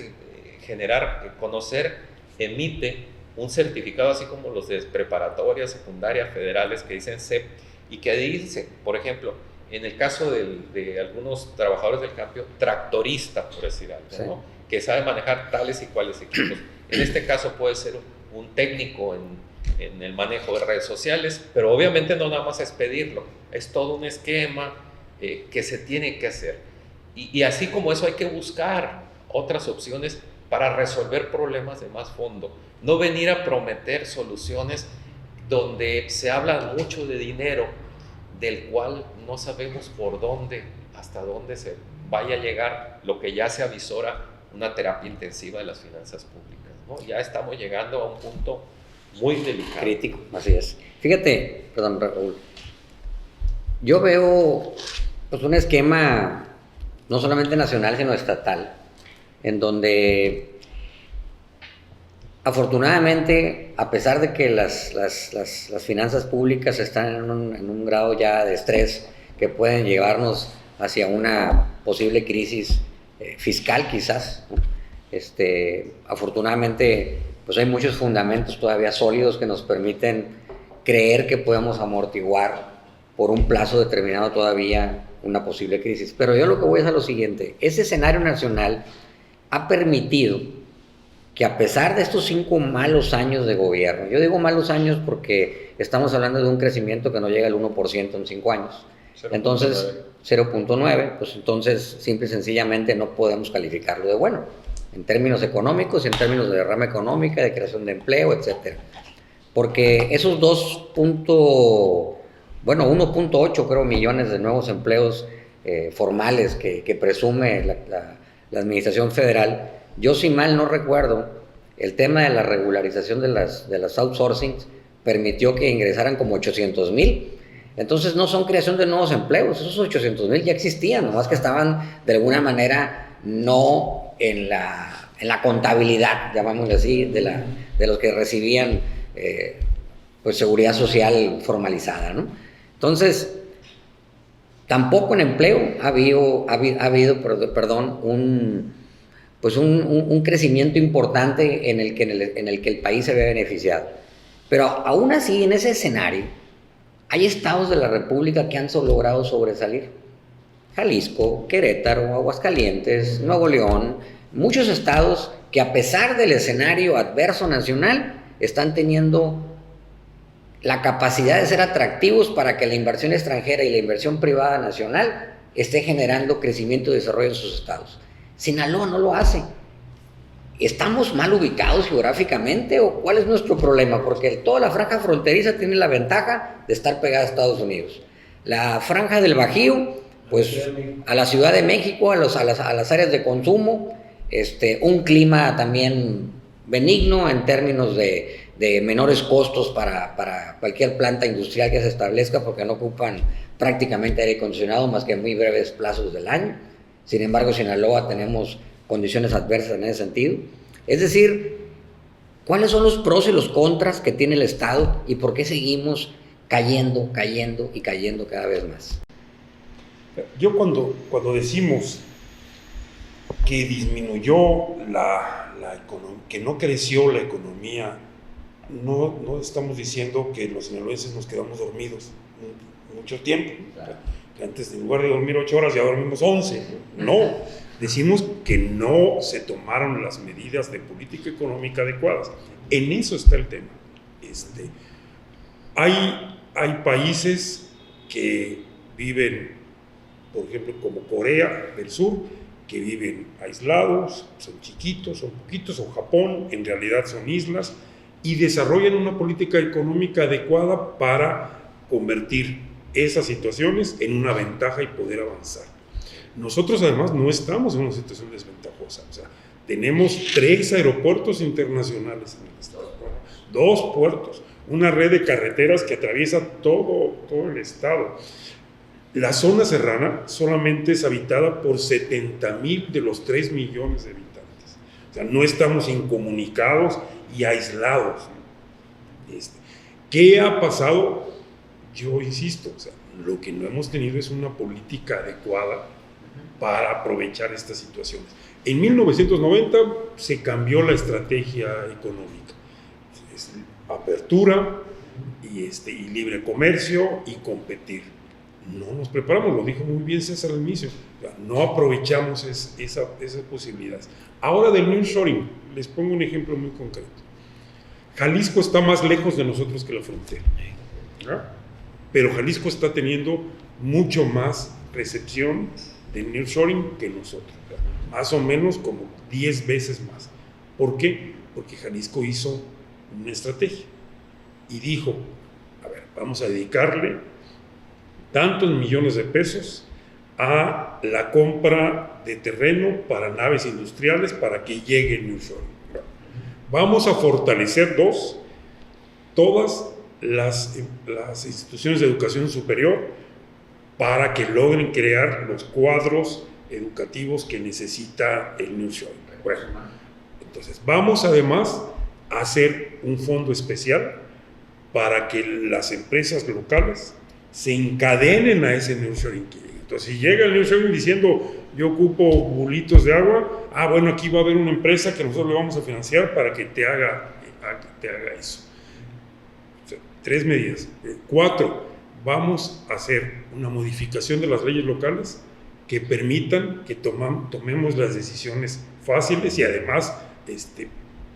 C: generar, Conocer emite un certificado así como los de preparatoria, secundaria, federales que dicen CEP y que dice, por ejemplo, en el caso de algunos trabajadores del campo, tractorista, por decir algo, sí, ¿no? Que sabe manejar tales y cuales equipos. En este caso puede ser un técnico en el manejo de redes sociales, pero obviamente no nada más es pedirlo, es todo un esquema que se tiene que hacer. Y así como eso hay que buscar otras opciones para resolver problemas de más fondo. No venir a prometer soluciones donde se habla mucho de dinero, del cual no sabemos por dónde, hasta dónde se vaya a llegar lo que ya se avisora una terapia intensiva de las finanzas públicas, ¿no? Ya estamos llegando a un punto muy delicado.
B: Crítico, así es. Fíjate, perdón, Raúl, yo veo pues, un esquema no solamente nacional, sino estatal, en donde Afortunadamente, a pesar de que las finanzas públicas están en un grado ya de estrés que pueden llevarnos hacia una posible crisis fiscal quizás, ¿no? Afortunadamente, pues hay muchos fundamentos todavía sólidos que nos permiten creer que podemos amortiguar por un plazo determinado todavía una posible crisis. Pero yo lo que voy es a lo siguiente: ese escenario nacional ha permitido que, a pesar de estos 5 malos años de gobierno, yo digo malos años porque estamos hablando de un crecimiento que no llega al 1% en 5 años,
C: 0.9.
B: entonces 0.9, pues entonces simple y sencillamente no podemos calificarlo de bueno, en términos económicos y en términos de derrama económica, de creación de empleo, etc. Porque esos 1.8 creo millones de nuevos empleos formales que presume la administración federal, yo, si mal no recuerdo, el tema de la regularización de las outsourcings permitió que ingresaran como 800,000. Entonces no son creación de nuevos empleos, esos 800,000 ya existían, nomás que estaban de alguna manera no en la contabilidad, llamámosle así, de los que recibían pues seguridad social formalizada, ¿no? Entonces, tampoco en empleo ha habido un crecimiento importante en el que el país se ve beneficiado. Pero aún así, en ese escenario, hay estados de la República que han logrado sobresalir. Jalisco, Querétaro, Aguascalientes, Nuevo León, muchos estados que, a pesar del escenario adverso nacional, están teniendo la capacidad de ser atractivos para que la inversión extranjera y la inversión privada nacional esté generando crecimiento y desarrollo en sus estados. Sinaloa no lo hace. ¿Estamos mal ubicados geográficamente o cuál es nuestro problema? Porque toda la franja fronteriza tiene la ventaja de estar pegada a Estados Unidos. La franja del Bajío, pues a la Ciudad de México, a las áreas de consumo, un clima también benigno en términos de menores costos para cualquier planta industrial que se establezca, porque no ocupan prácticamente aire acondicionado más que en muy breves plazos del año. Sin embargo, en Sinaloa tenemos condiciones adversas en ese sentido. Es decir, ¿cuáles son los pros y los contras que tiene el Estado y por qué seguimos cayendo cada vez más?
D: Yo cuando decimos que disminuyó que no creció la economía, no estamos diciendo que los sinaloenses nos quedamos dormidos mucho tiempo. Claro. Que antes, en lugar de dormir 8 horas, ya dormimos 11. No, decimos que no se tomaron las medidas de política económica adecuadas. En eso está el tema. Hay países que viven, por ejemplo, como Corea del Sur, que viven aislados, son chiquitos, son poquitos, o Japón, en realidad son islas, y desarrollan una política económica adecuada para convertir esas situaciones en una ventaja y poder avanzar. Nosotros además no estamos en una situación desventajosa, o sea, tenemos 3 aeropuertos internacionales en el estado, 2 puertos, una red de carreteras que atraviesa todo el estado. La zona serrana solamente es habitada por 70,000 de los 3 millones de habitantes. O sea, no estamos incomunicados y aislados. ¿Qué ha pasado? Yo insisto, o sea, lo que no hemos tenido es una política adecuada para aprovechar estas situaciones. En 1990 se cambió la estrategia económica. Apertura y libre comercio y competir. No nos preparamos, lo dijo muy bien César al inicio, no aprovechamos esas posibilidades. Ahora del nearshoring, les pongo un ejemplo muy concreto. Jalisco está más lejos de nosotros que la frontera, ¿no? Pero Jalisco está teniendo mucho más recepción de nearshoring que nosotros, ¿no? Más o menos como 10 veces más. ¿Por qué? Porque Jalisco hizo una estrategia y dijo, a ver, vamos a dedicarle tantos millones de pesos a la compra de terreno para naves industriales para que llegue el nearshoring. Vamos a fortalecer todas las instituciones de educación superior para que logren crear los cuadros educativos que necesita el nearshoring. Bueno, entonces vamos además hacer un fondo especial para que las empresas locales se encadenen a ese nearshoring. Entonces, si llega el nearshoring diciendo, yo ocupo bulitos de agua, bueno, aquí va a haber una empresa que nosotros le vamos a financiar para que te haga eso. O sea, 3 medidas. 4, vamos a hacer una modificación de las leyes locales que permitan que tomemos las decisiones fáciles y además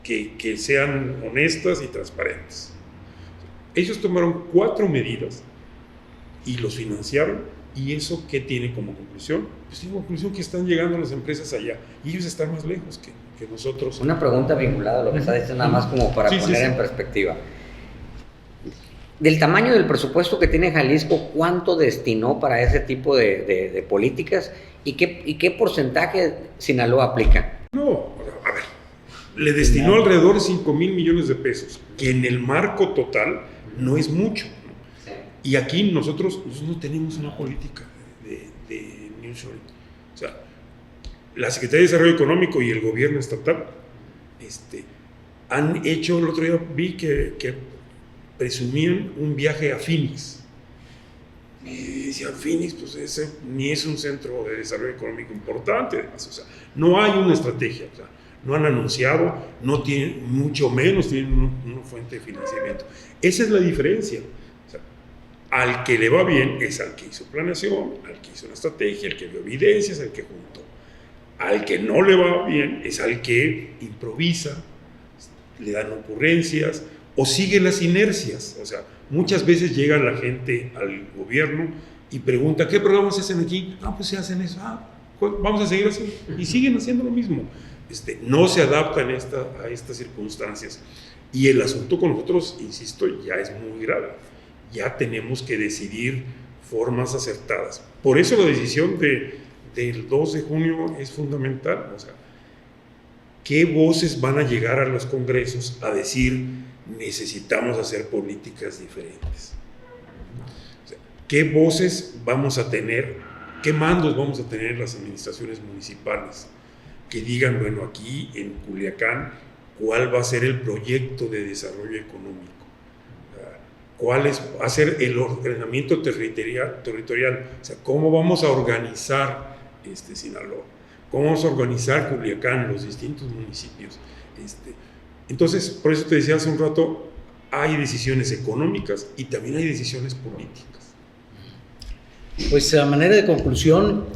D: que sean honestas y transparentes. Ellos tomaron 4 medidas y los financiaron. ¿Y eso qué tiene como conclusión? Pues tiene como conclusión que están llegando las empresas allá y ellos están más lejos que nosotros.
B: Una pregunta vinculada a lo que está diciendo, nada más como para poner en perspectiva. Del tamaño del presupuesto que tiene Jalisco, ¿cuánto destinó para ese tipo de políticas y qué porcentaje Sinaloa aplica?
D: No, a ver, le destinó alrededor de 5,000 millones de pesos, que en el marco total no es mucho. Y aquí nosotros no tenemos una política de nearshoring. O sea, la Secretaría de Desarrollo Económico y el gobierno estatal han hecho, el otro día vi que presumían un viaje a Phoenix. Y decían, Phoenix, pues ese ni es un centro de desarrollo económico importante, además. O sea, no hay una estrategia. O sea, no han anunciado, no tienen, mucho menos tienen una fuente de financiamiento. Esa es la diferencia. Al que le va bien es al que hizo planeación, al que hizo una estrategia, al que vio evidencias, al que juntó. Al que no le va bien es al que improvisa, le dan ocurrencias o sigue las inercias. O sea, muchas veces llega la gente al gobierno y pregunta, ¿qué programas se hacen aquí? Pues se hacen eso. Pues vamos a seguir haciendo. Y siguen haciendo lo mismo. No se adaptan a estas circunstancias. Y el asunto con nosotros, insisto, ya es muy grave. Ya tenemos que decidir formas acertadas. Por eso la decisión del 2 de junio es fundamental. O sea, ¿qué voces van a llegar a los congresos a decir necesitamos hacer políticas diferentes? O sea, ¿qué voces vamos a tener? ¿Qué mandos vamos a tener las administraciones municipales? Que digan, bueno, aquí en Culiacán, ¿cuál va a ser el proyecto de desarrollo económico? ¿Cuál es hacer el ordenamiento territorial? O sea, ¿cómo vamos a organizar Sinaloa? ¿Cómo vamos a organizar Culiacán, los distintos municipios? Entonces, por eso te decía hace un rato, hay decisiones económicas y también hay decisiones políticas.
A: Pues a manera de conclusión,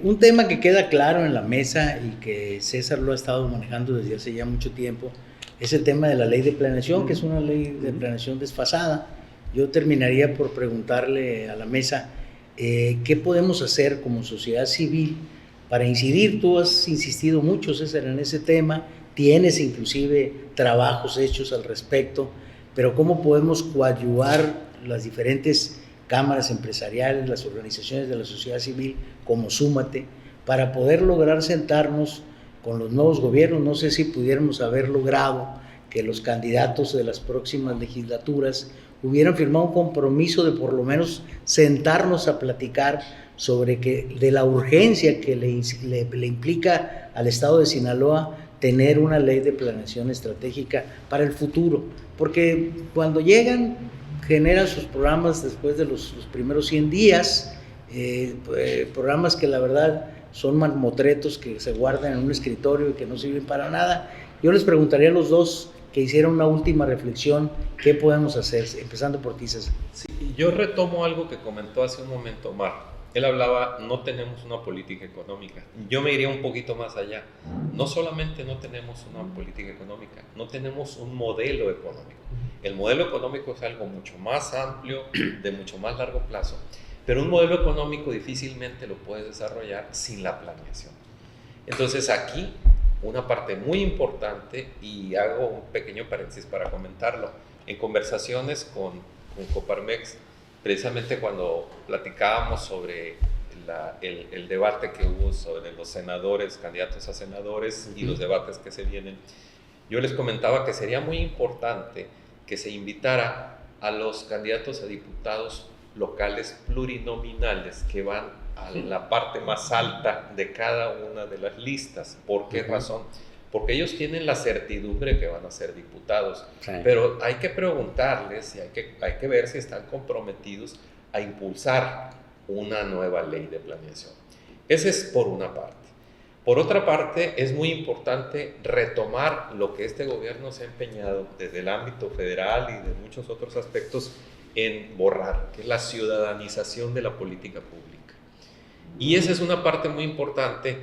A: un tema que queda claro en la mesa y que César lo ha estado manejando desde hace ya mucho tiempo, es el tema de la ley de planeación, que es una ley de planeación desfasada. Yo terminaría por preguntarle a la mesa qué podemos hacer como sociedad civil para incidir. Tú has insistido mucho, César, en ese tema, tienes inclusive trabajos hechos al respecto, pero ¿cómo podemos coadyuvar las diferentes cámaras empresariales, las organizaciones de la sociedad civil, como Súmate, para poder lograr sentarnos con los nuevos gobiernos? No sé si pudiéramos haber logrado que los candidatos de las próximas legislaturas hubieran firmado un compromiso de por lo menos sentarnos a platicar sobre de la urgencia que le implica al estado de Sinaloa tener una ley de planeación estratégica para el futuro, porque cuando llegan generan sus programas después de los primeros 100 días, programas que la verdad son mamotretos que se guardan en un escritorio y que no sirven para nada. Yo les preguntaría a los dos que hicieran una última reflexión, ¿qué podemos hacer? Empezando por ti, César.
C: Sí, yo retomo algo que comentó hace un momento Omar. Él hablaba, no tenemos una política económica. Yo me iría un poquito más allá. No solamente no tenemos una política económica, no tenemos un modelo económico. El modelo económico es algo mucho más amplio, de mucho más largo plazo, pero un modelo económico difícilmente lo puedes desarrollar sin la planeación. Entonces aquí, una parte muy importante, y hago un pequeño paréntesis para comentarlo, en conversaciones con Coparmex, precisamente cuando platicábamos sobre el debate que hubo sobre los senadores, candidatos a senadores y los debates que se vienen, yo les comentaba que sería muy importante que se invitara a los candidatos a diputados locales plurinominales que van a la parte más alta de cada una de las listas. ¿Por qué razón? porque ellos tienen la certidumbre que van a ser diputados.
B: Sí.
C: Pero hay que preguntarles y hay que ver si están comprometidos a impulsar una nueva ley de planeación. Ese es por una parte. Por otra parte, es muy importante retomar lo que este gobierno se ha empeñado desde el ámbito federal y de muchos otros aspectos en borrar, que es la ciudadanización de la política pública. Y esa es una parte muy importante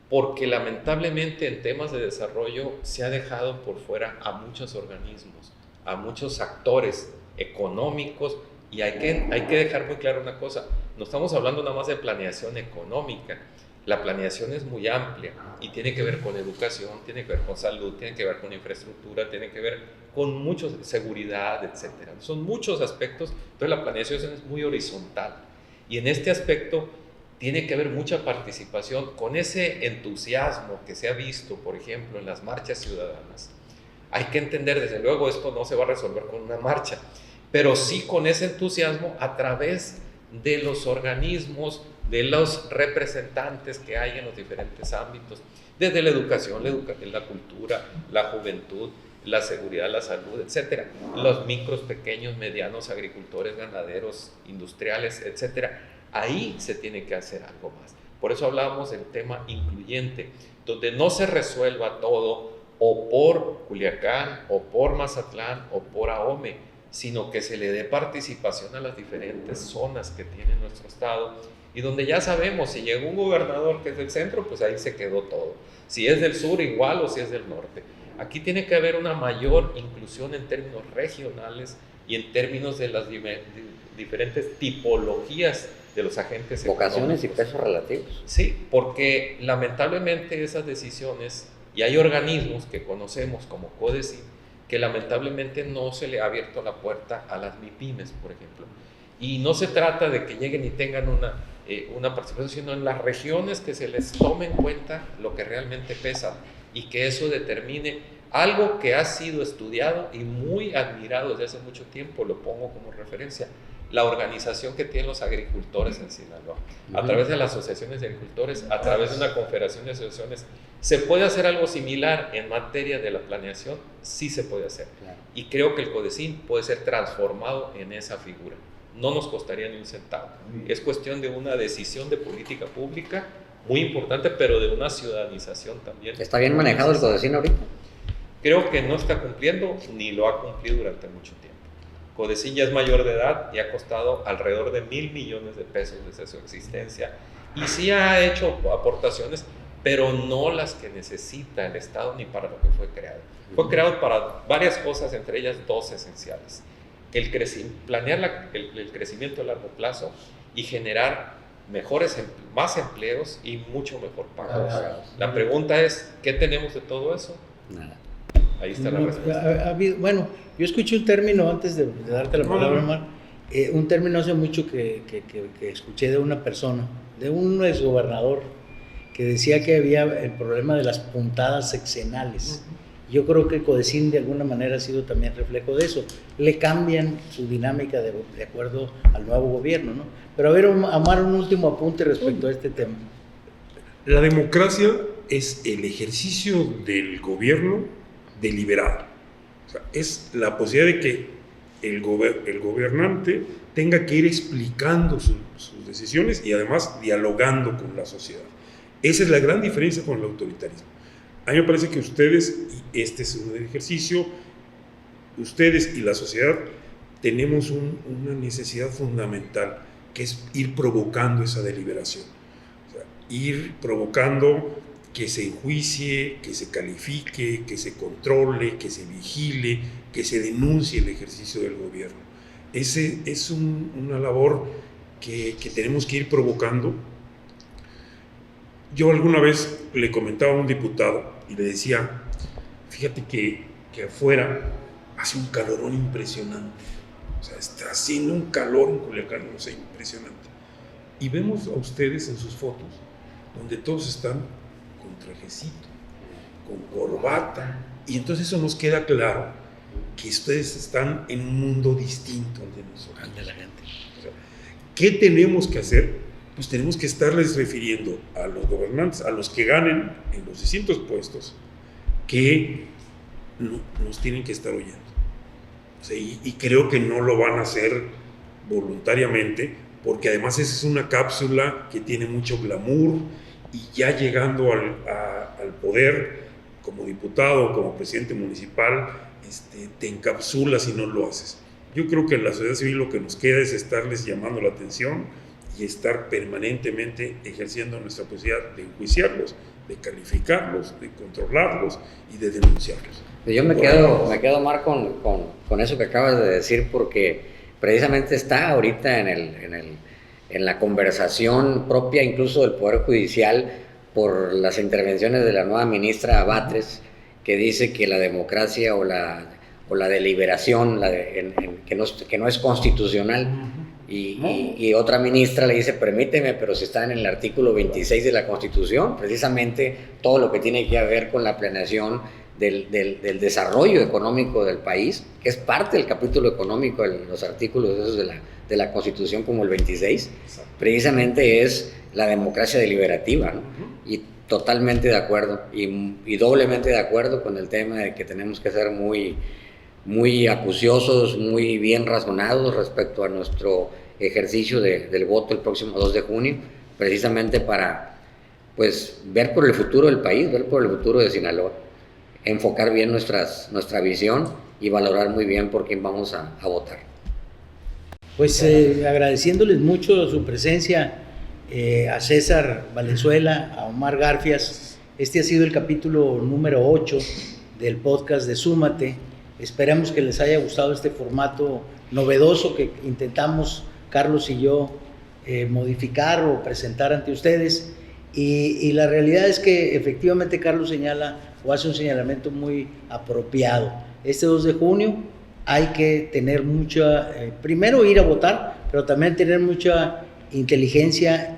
C: porque lamentablemente en temas de desarrollo se ha dejado por fuera a muchos organismos, a muchos actores económicos, y hay que dejar muy claro una cosa: no estamos hablando nada más de planeación económica. La planeación es muy amplia y tiene que ver con educación, tiene que ver con salud, tiene que ver con infraestructura, tiene que ver con mucha seguridad, etc. Son muchos aspectos, entonces la planeación es muy horizontal. Y en este aspecto tiene que haber mucha participación con ese entusiasmo que se ha visto, por ejemplo, en las marchas ciudadanas. Hay que entender, desde luego, esto no se va a resolver con una marcha, pero sí con ese entusiasmo a través de los organismos, de los representantes que hay en los diferentes ámbitos, desde la educación, la cultura, la juventud, la seguridad, la salud, etcétera, los micros, pequeños, medianos, agricultores, ganaderos, industriales, etcétera. Ahí se tiene que hacer algo más. Por eso hablábamos del tema incluyente, donde no se resuelva todo o por Culiacán, o por Mazatlán, o por Ahome, sino que se le dé participación a las diferentes zonas que tiene nuestro estado, y donde ya sabemos, si llega un gobernador que es del centro, pues ahí se quedó todo. Si es del sur, igual, o si es del norte. Aquí tiene que haber una mayor inclusión en términos regionales y en términos de las diferentes tipologías de los agentes
B: Vocaciones y
C: económicos.
B: pesos relativos.
C: Sí, porque lamentablemente esas decisiones, y hay organismos que conocemos como CODECIN, que lamentablemente no se le ha abierto la puerta a las MIPYMES, por ejemplo. Y no se trata de que lleguen y tengan una participación, sino en las regiones que se les tome en cuenta lo que realmente pesa y que eso determine algo que ha sido estudiado y muy admirado desde hace mucho tiempo. Lo pongo como referencia: la organización que tienen los agricultores en Sinaloa, a través de las asociaciones de agricultores, a través de una confederación de asociaciones. ¿Se puede hacer algo similar en materia de la planeación? Sí se puede hacer.
B: Claro.
C: Y creo que el CODECIN puede ser transformado en esa figura. No nos costaría ni un centavo. Es cuestión de una decisión de política pública muy importante, pero de una ciudadanización también.
B: ¿Está bien manejado el CODECIN ahorita?
C: Creo que no está cumpliendo, ni lo ha cumplido durante mucho tiempo. CODECIN ya es mayor de edad y ha costado alrededor de 1,000 millones de pesos desde su existencia, y sí ha hecho aportaciones, pero no las que necesita el Estado ni para lo que fue creado. Fue creado para varias cosas, entre ellas dos esenciales: planear el crecimiento a largo plazo y generar más empleos y mucho mejor pagados. La pregunta es, ¿qué tenemos de todo eso?
B: Nada.
C: Ahí está la respuesta.
A: Bueno, yo escuché un término antes de darte la palabra, Omar, un término hace mucho que escuché de una persona, de un exgobernador, que decía que había el problema de las puntadas sexenales. Yo creo que CODECIN de alguna manera ha sido también reflejo de eso. Le cambian su dinámica de acuerdo al nuevo gobierno, ¿no? Pero a ver, Omar, un último apunte respecto a este tema.
D: La democracia es el ejercicio del gobierno deliberado. O sea, es la posibilidad de que el gobernante tenga que ir explicando sus decisiones y además dialogando con la sociedad. Esa es la gran diferencia con el autoritarismo. A mí me parece que ustedes, y este es un ejercicio, ustedes y la sociedad tenemos una necesidad fundamental, que es ir provocando esa deliberación. O sea, ir provocando que se enjuicie, que se califique, que se controle, que se vigile, que se denuncie el ejercicio del gobierno. Ese es una labor que tenemos que ir provocando. Yo alguna vez le comentaba a un diputado y le decía, fíjate que afuera hace un calorón impresionante. O sea, está haciendo un calor en Culiacán, no sé, impresionante. Y vemos a ustedes en sus fotos, donde todos están con trajecito, con corbata, y entonces eso nos queda claro, que ustedes están en un mundo distinto al de nosotros.
A: Al de la gente.
D: O sea, ¿qué tenemos que hacer? Pues tenemos que estarles refiriendo a los gobernantes, a los que ganen en los distintos puestos, que nos tienen que estar oyendo. O sea, y creo que no lo van a hacer voluntariamente, porque además esa es una cápsula que tiene mucho glamour, y ya llegando al poder como diputado, como presidente municipal, te encapsulas y no lo haces. Yo creo que en la sociedad civil lo que nos queda es estarles llamando la atención y estar permanentemente ejerciendo nuestra posibilidad de enjuiciarlos, de calificarlos, de controlarlos y de denunciarlos.
B: Yo me quedo Mar, con eso que acabas de decir, porque precisamente está ahorita en la conversación propia incluso del Poder Judicial por las intervenciones de la nueva ministra Batres, que dice que la democracia o la deliberación que no es constitucional, y otra ministra le dice, permíteme, pero si está en el artículo 26 de la Constitución, precisamente todo lo que tiene que ver con la planeación del desarrollo económico del país, que es parte del capítulo económico de los artículos esos de la Constitución, como el 26, precisamente es la democracia deliberativa, ¿no? Y totalmente de acuerdo, y doblemente de acuerdo con el tema de que tenemos que ser muy acuciosos, muy bien razonados respecto a nuestro ejercicio del voto el próximo 2 de junio, precisamente para pues ver por el futuro del país, ver por el futuro de Sinaloa, enfocar bien nuestra visión y valorar muy bien por quién vamos a votar.
A: Pues agradeciéndoles mucho su presencia, a César Valenzuela, a Omar Garfias. Este ha sido el capítulo número 8 del podcast de Súmate. Esperamos que les haya gustado este formato novedoso que intentamos Carlos y yo modificar o presentar ante ustedes, y la realidad es que efectivamente Carlos señala o hace un señalamiento muy apropiado. Este 2 de junio hay que tener primero ir a votar, pero también tener mucha inteligencia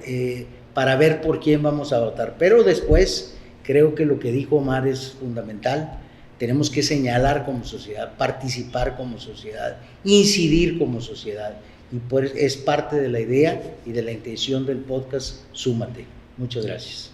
A: para ver por quién vamos a votar. Pero después creo que lo que dijo Omar es fundamental. Tenemos que señalar como sociedad, participar como sociedad, incidir como sociedad, y pues es parte de la idea y de la intención del podcast Súmate. Muchas gracias.